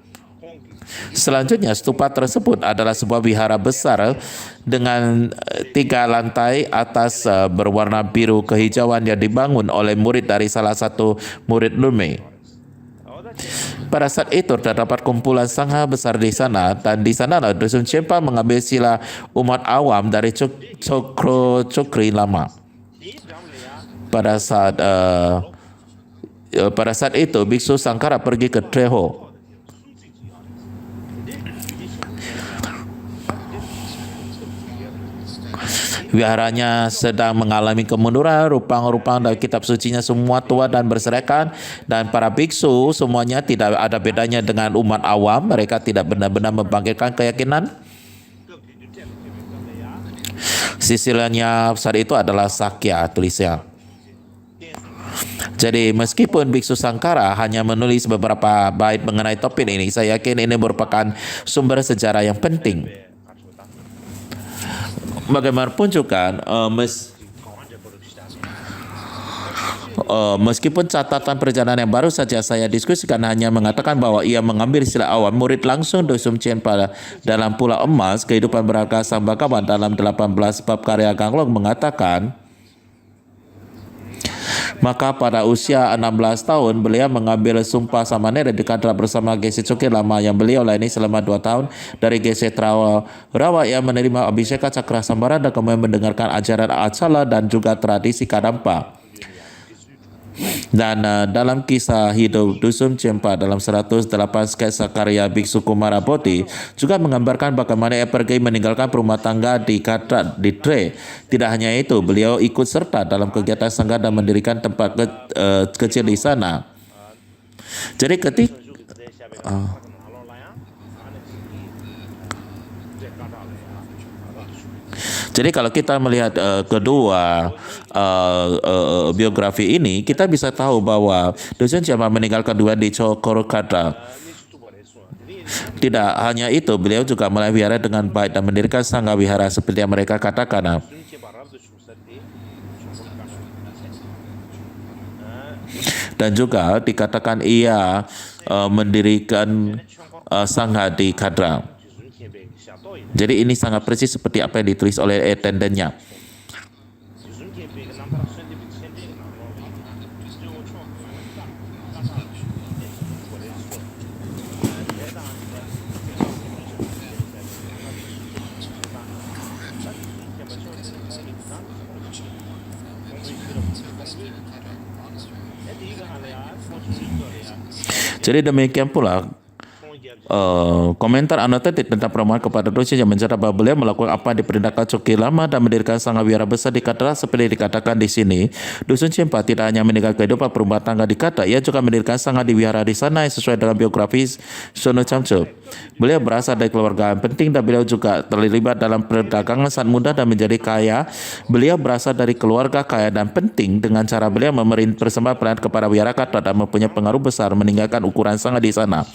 Selanjutnya stupa tersebut adalah sebuah wihara besar dengan 3 lantai atas berwarna biru kehijauan yang dibangun oleh murid dari salah satu murid Lume. Pada saat itu terdapat kumpulan sangha besar di sana, dan di sana Dusun Cempa mengambil sila umat awam dari Cokro Cokri lama. Pada saat itu Biksu Sangkara pergi ke Treho. Wiharanya sedang mengalami kemunduran, rupang-rupang dan kitab sucinya semua tua dan berserakan, dan para biksu semuanya tidak ada bedanya dengan umat awam. Mereka tidak benar-benar membangkitkan keyakinan. Sisilanya saat itu adalah Sakya tulisnya. Jadi meskipun Biksu Sangkara hanya menulis beberapa bait mengenai topik ini, saya yakin ini merupakan sumber sejarah yang penting. Bagaimanapun juga Meskipun catatan perjalanan yang baru saja saya diskusikan hanya mengatakan bahwa ia mengambil sila awal murid langsung Dusum Chenpa dalam Pulau Emas, kehidupan berharga Sang Bhagawan dalam 18 bab karya Ganglong mengatakan, maka pada usia 16 tahun beliau mengambil sumpah samanera di Kadra bersama Geshe Choke Lama yang beliau layani selama 2 tahun. Dari Geshe Rawa yang menerima Abhisheka Cakra Sambaran dan kemudian mendengarkan ajaran Achala dan juga tradisi Kadampa. Dan dalam kisah hidup Dusum Chenpa dalam 108 sketsa karya Biksu Kumara Bodhi juga menggambarkan bagaimana ia pergi meninggalkan rumah tangga di Kadra di Tre. Tidak hanya itu, beliau ikut serta dalam kegiatan sangga dan mendirikan tempat kecil di sana. Jadi ketika Jadi kalau kita melihat kedua biografi ini, kita bisa tahu bahwa Dusum Chenpa meninggalkan dua di Chokorokada. Tidak hanya itu, beliau juga mulai wihara dengan baik dan mendirikan sangga wihara seperti yang mereka katakan. Dan juga dikatakan ia mendirikan sangga di Kadra. Jadi ini sangat persis seperti apa yang ditulis oleh attendennya. Jadi demikian pula komentar annotated tentang permohonan kepada dosen yang mencatat bahwa beliau melakukan apa yang diperintahkan Choke Lama dan mendirikan sangga wihara besar di Kadra seperti dikatakan di sini. Dusum Chenpa tidak hanya meninggal kehidupan perumah tangga di Kadra, ia juga mendirikan sangga di wihara di sana sesuai dengan biografi Sono Chamcho. Beliau berasal dari keluarga yang penting dan beliau juga terlibat dalam perdagangan saat muda dan menjadi kaya. Beliau berasal dari keluarga kaya dan penting dengan cara beliau memberi persembahan kepada wihara Kadra dan mempunyai pengaruh besar meninggalkan ukuran sangga di sana.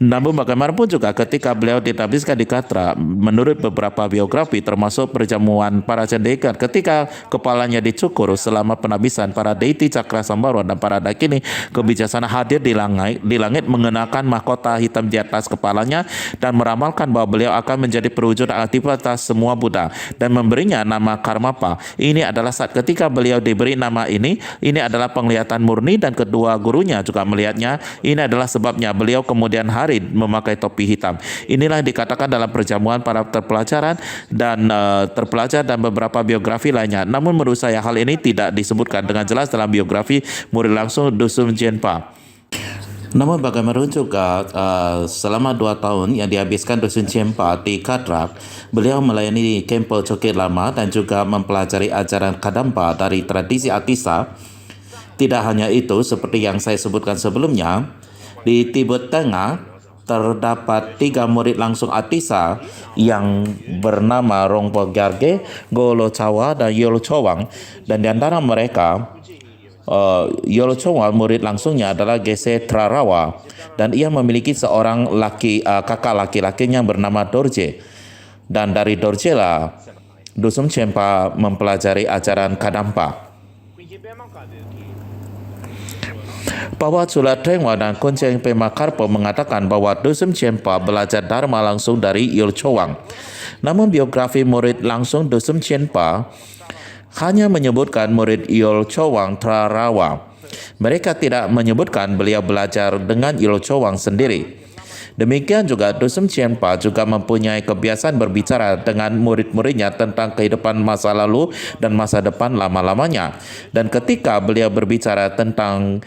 Namun bagaimanapun juga ketika beliau ditabiskan di Kadra, menurut beberapa biografi termasuk perjamuan para cendekiawan, ketika kepalanya dicukur selama penabisan para deiti Cakra Sambaron dan para dakini kebijaksanaan hadir di langit mengenakan mahkota hitam di atas kepalanya dan meramalkan bahwa beliau akan menjadi perwujudan aktivitas semua Buddha dan memberinya nama Karmapa. Ini adalah saat ketika beliau diberi nama ini adalah penglihatan murni dan kedua gurunya juga melihatnya. Ini adalah sebabnya beliau kemudian hari memakai topi hitam. Inilah yang dikatakan dalam perjamuan para terpelajar dan beberapa biografi lainnya. Namun menurut saya hal ini tidak disebutkan dengan jelas dalam biografi murid langsung Dusum Chenpa. Namun bagaimanapun juga selama 2 tahun yang dihabiskan Dusum Chenpa di Kadra, beliau melayani Kempo Choke Lama dan juga mempelajari ajaran Kadampa dari tradisi Atisa. Tidak hanya itu, seperti yang saya sebutkan sebelumnya, di Tibet Tengah terdapat 3 murid langsung Atisa yang bernama Rongpo Gyalge, Golo Chawa, dan Yolo Chowang. Dan di antara mereka, Yolo Chowang murid langsungnya adalah Geshe Trarawa dan ia memiliki seorang kakak laki-lakinya yang bernama Dorje. Dan dari Dorje lah Dusum Chenpa mempelajari ajaran Kadampa. Bahwa Suladrengwa dan Kuncheng Pema Karpo mengatakan bahwa Dusum Chenpa belajar Dharma langsung dari Yolo Chowang. Namun biografi murid langsung Dusum Chenpa hanya menyebutkan murid Yolo Chowang Trarawa. Mereka tidak menyebutkan beliau belajar dengan Yolo Chowang sendiri. Demikian juga Dusum Chenpa juga mempunyai kebiasaan berbicara dengan murid-muridnya tentang kehidupan masa lalu dan masa depan lama-lamanya. Dan ketika beliau berbicara tentang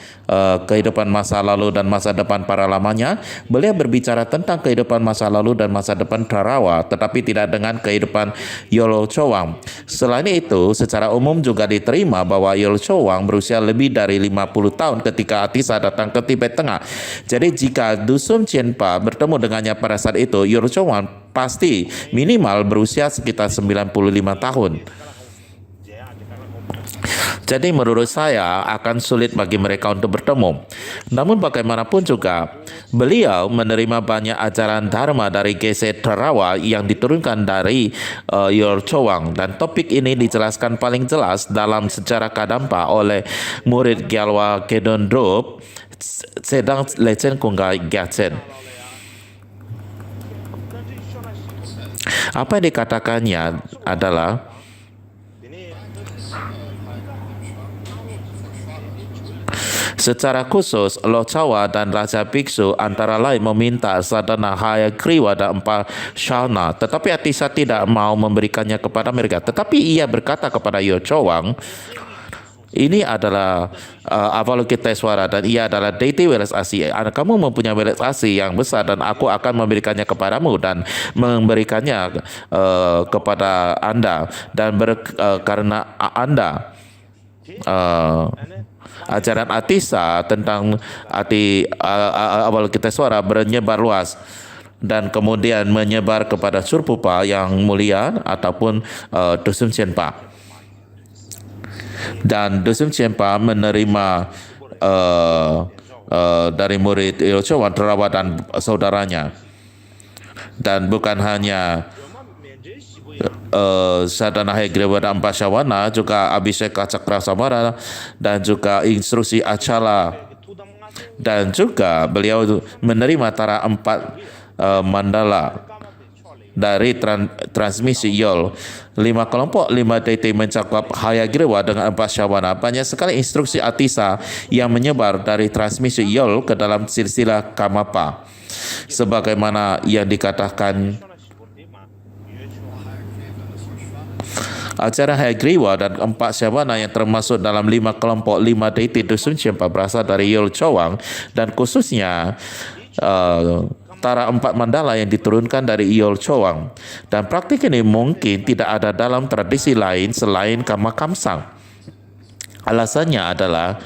kehidupan masa lalu dan masa depan para lamanya, beliau berbicara tentang kehidupan masa lalu dan masa depan Trarawa, tetapi tidak dengan kehidupan Yolo Chowang. Selain itu, secara umum juga diterima bahwa Yolo Chowang berusia lebih dari 50 tahun ketika Atisa datang ke Tibet Tengah. Jadi jika Dusum Chenpa bertemu dengannya pada saat itu, Yolo Chowang pasti minimal berusia sekitar 95 tahun. Jadi menurut saya akan sulit bagi mereka untuk bertemu. Namun bagaimanapun juga Beliau menerima banyak ajaran dharma dari Geshe Terawa yang diturunkan dari Yor Chowang, dan topik ini dijelaskan paling jelas dalam sejarah Kadampa oleh murid Gyalwa Kedon Drop Sedang Lechen Kunggai Gyatsen. Apa yang dikatakannya adalah secara khusus, Locawa dan Raja Biksu antara lain meminta sadhana Hayagriwa dan Empashana, tetapi Atisa tidak mau memberikannya kepada mereka. Tetapi ia berkata kepada Yocowang, ini adalah Avalokiteswara dan ia adalah deity welas asih. Kamu mempunyai welas asih yang besar dan aku akan memberikannya kepadamu dan memberikannya kepada Anda, dan karena Anda ajaran Atisa tentang Avalokiteswara menyebar luas dan kemudian menyebar kepada Surpupa yang mulia ataupun Dusum Chenpa. Dan Dusum Chenpa menerima dari murid Yochowan Terawa dan saudaranya, dan bukan hanya sadhana Hayagriwa dan Empashana, juga Abhisheka Cakrasamara dan juga instruksi Achala, dan juga beliau menerima tara 4 mandala dari transmisi Yol. 5 kelompok 5 deity mencakup Hayagriwa dengan Empashana. Banyak sekali instruksi Atisa yang menyebar dari transmisi Yol ke dalam silsilah Kamapa, sebagaimana yang dikatakan ajaran Hayagriwa dan Empashana yang termasuk dalam 5 kelompok 5 deity Dusum Chenpa berasal dari Yol Chowang, dan khususnya tara 4 mandala yang diturunkan dari Yol Chowang. Dan praktik ini mungkin tidak ada dalam tradisi lain selain Kama Kamsang. Alasannya adalah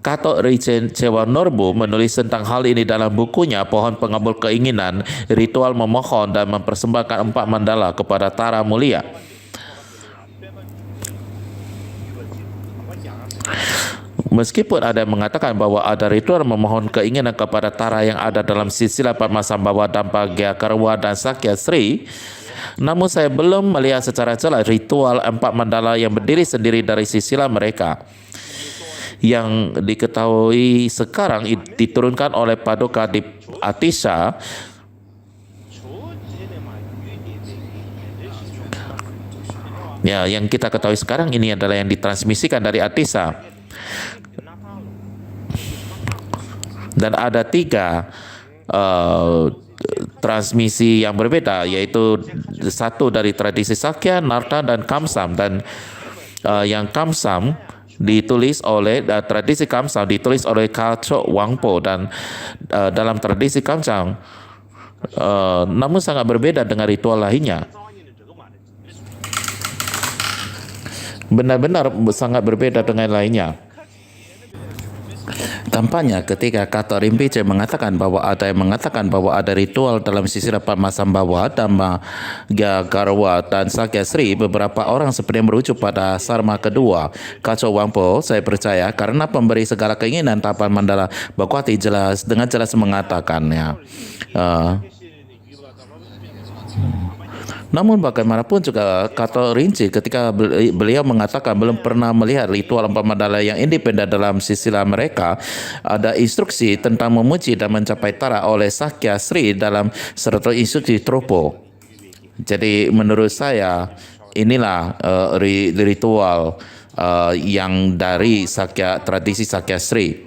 Katok Richen Cewa Norbu menulis tentang hal ini dalam bukunya Pohon Pengabul Keinginan, Ritual Memohon dan Mempersembahkan 4 mandala kepada Tara Mulia. Meskipun ada yang mengatakan bahwa ada ritual memohon keinginan kepada Tara yang ada dalam silsilah Padmasambhava, Dampa, Gyakarwa, dan Sakya Sri, namun saya belum melihat secara jelas ritual 4 mandala yang berdiri sendiri dari silsilah mereka. Yang diketahui sekarang diturunkan oleh Paduka di Atisa ya, yang kita ketahui sekarang ini adalah yang ditransmisikan dari Atisa. Dan ada 3 transmisi yang berbeda, yaitu 1 dari tradisi Sakya, Narta, dan Kamsam. Dan yang Kamsam ditulis oleh tradisi Kamsam ditulis oleh Kacho Wangpo, dan dalam tradisi Kamsam namun sangat berbeda dengan ritual lainnya. Benar-benar sangat berbeda dengan lainnya. Tampaknya ketika Kato Rinpoche mengatakan bahwa ada ritual dalam silsilah Padmasambhava, Dhamma, Gyakarwa, dan Sakya Sri, beberapa orang seperti merujuk pada Sarma kedua Kacho Wangpo. Saya percaya karena pemberi segala keinginan tapan mandala Bhagwati dengan jelas mengatakannya. Namun bagaimanapun juga Kato Rinci ketika beliau mengatakan belum pernah melihat ritual 4 mandala yang independen dalam silsilah mereka, ada instruksi tentang memuji dan mencapai tara oleh Sakya Sri dalam 100 instruksi Tropo. Jadi menurut saya inilah ritual yang dari tradisi Sakya Sri.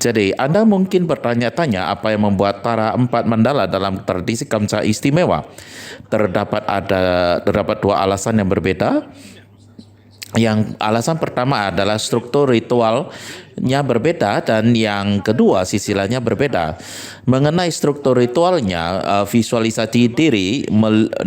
Jadi Anda mungkin bertanya-tanya apa yang membuat tara 4 mandala dalam tradisi Kamsa istimewa. Terdapat 2 alasan yang berbeda. Yang alasan pertama adalah struktur ritualnya berbeda, dan yang kedua silsilahnya berbeda. Mengenai struktur ritualnya, visualisasi diri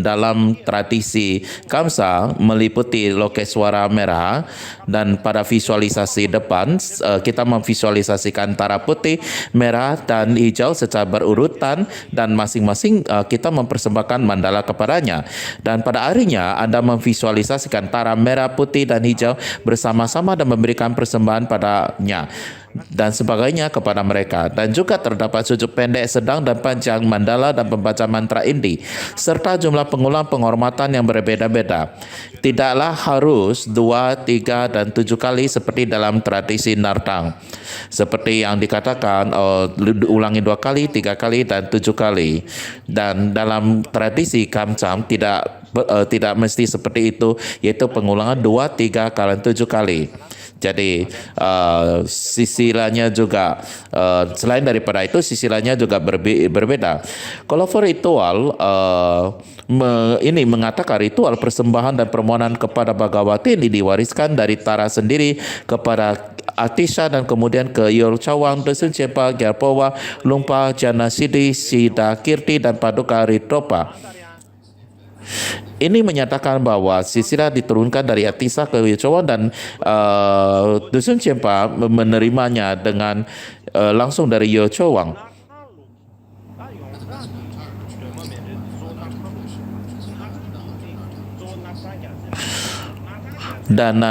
dalam tradisi Kamsa meliputi lokeswara merah, dan pada visualisasi depan kita memvisualisasikan tara putih, merah, dan hijau secara berurutan, dan masing-masing kita mempersembahkan mandala kepadanya. Dan pada akhirnya Anda memvisualisasikan tara merah, putih, dan hijau bersama-sama dan memberikan persembahan padanya. dunia dan sebagainya kepada mereka, dan juga terdapat sujud pendek, sedang dan panjang, mandala dan pembaca mantra inti, serta jumlah pengulang penghormatan yang berbeda-beda. Tidaklah harus 2, 3, dan 7 kali seperti dalam tradisi Nartang, seperti yang dikatakan ulangi 2 kali, 3 kali, dan 7 kali. Dan dalam tradisi Kamsam tidak mesti seperti itu, yaitu pengulangan 2, 3, kali 7 kali. Jadi sisilanya juga selain daripada itu, sisilanya juga berbeda. Kalau for ritual ini mengatakan ritual persembahan dan permohonan kepada Bhagawati ini diwariskan dari Tara sendiri kepada Atisha dan kemudian ke Yor Cawang, Dusun Cempa, Gyalpowa, Lumpa, Jana Siddhi, Sida Kirti, dan Paduka Ritropa. Ini menyatakan bahwa silsilah diturunkan dari Atisa ke Yochawan, dan Dusun Cempa menerimanya dengan langsung dari Yochawan. Dan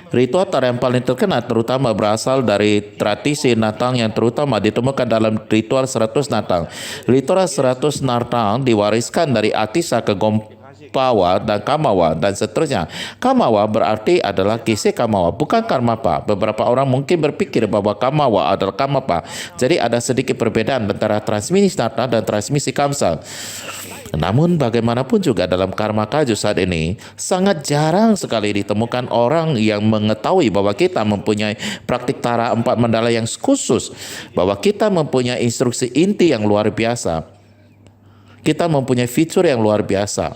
ritual Tara yang paling terkenal terutama berasal dari tradisi Natang yang terutama ditemukan dalam ritual 100 Natang. Ritual 100 Natang diwariskan dari Atisa ke Gompawa dan Kamawa dan seterusnya. Kamawa berarti adalah Kise Kamawa, bukan Karmapa. Beberapa orang mungkin berpikir bahwa Kamawa adalah Karmapa. Jadi ada sedikit perbedaan antara transmisi Natang dan transmisi Kamsa. Namun bagaimanapun juga dalam karma kaju saat ini sangat jarang sekali ditemukan orang yang mengetahui bahwa kita mempunyai praktik Tara 4 mandala yang khusus, bahwa kita mempunyai instruksi inti yang luar biasa, kita mempunyai fitur yang luar biasa.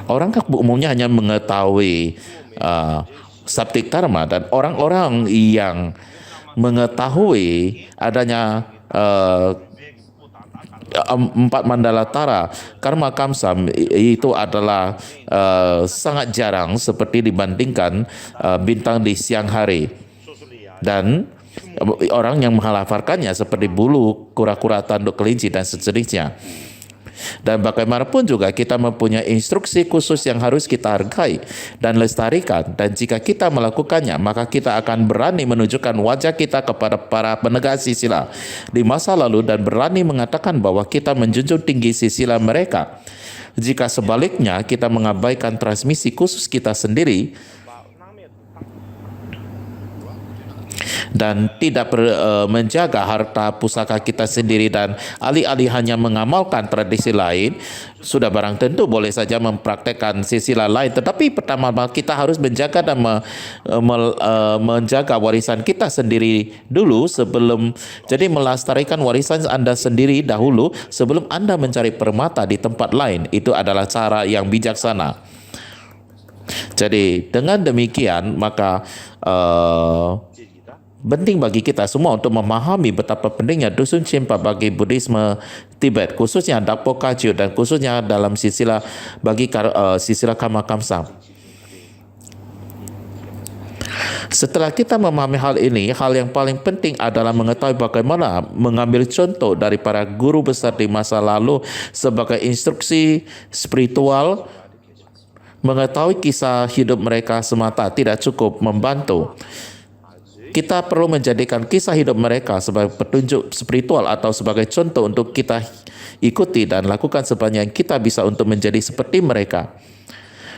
Orang umumnya hanya mengetahui Sabtik Dharma, dan orang-orang yang mengetahui adanya 4 mandala Tara Karma Kamsam itu adalah sangat jarang seperti dibandingkan bintang di siang hari, dan orang yang menghafalkannya seperti bulu, kura-kura, tanduk kelinci, dan sejenisnya. Dan bagaimanapun juga kita mempunyai instruksi khusus yang harus kita hargai dan lestarikan, dan jika kita melakukannya maka kita akan berani menunjukkan wajah kita kepada para penegak sisila di masa lalu dan berani mengatakan bahwa kita menjunjung tinggi sisila mereka. Jika sebaliknya kita mengabaikan transmisi khusus kita sendiri dan tidak menjaga harta pusaka kita sendiri dan alih-alih hanya mengamalkan tradisi lain, sudah barang tentu boleh saja mempraktekkan sisila lain, tetapi pertama kita harus menjaga dan menjaga warisan kita sendiri dulu sebelum, jadi melestarikan warisan Anda sendiri dahulu sebelum Anda mencari permata di tempat lain. Itu adalah cara yang bijaksana. Jadi dengan demikian maka penting bagi kita semua untuk memahami betapa pentingnya Dusun Cempa bagi Buddhisme Tibet, khususnya Dakpo Kagyu dan khususnya dalam silsilah bagi silsilah Karma Kamsa. Setelah kita memahami hal ini, hal yang paling penting adalah mengetahui bagaimana mengambil contoh dari para guru besar di masa lalu sebagai instruksi spiritual. Mengetahui kisah hidup mereka semata tidak cukup membantu. Kita perlu menjadikan kisah hidup mereka sebagai petunjuk spiritual atau sebagai contoh untuk kita ikuti dan lakukan sepanjang kita bisa untuk menjadi seperti mereka.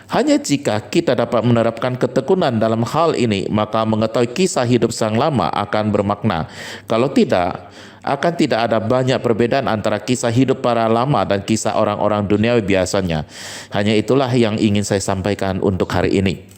Hanya jika kita dapat menerapkan ketekunan dalam hal ini, maka mengetahui kisah hidup sang lama akan bermakna. Kalau tidak, akan tidak ada banyak perbedaan antara kisah hidup para lama dan kisah orang-orang duniawi biasanya. Hanya itulah yang ingin saya sampaikan untuk hari ini.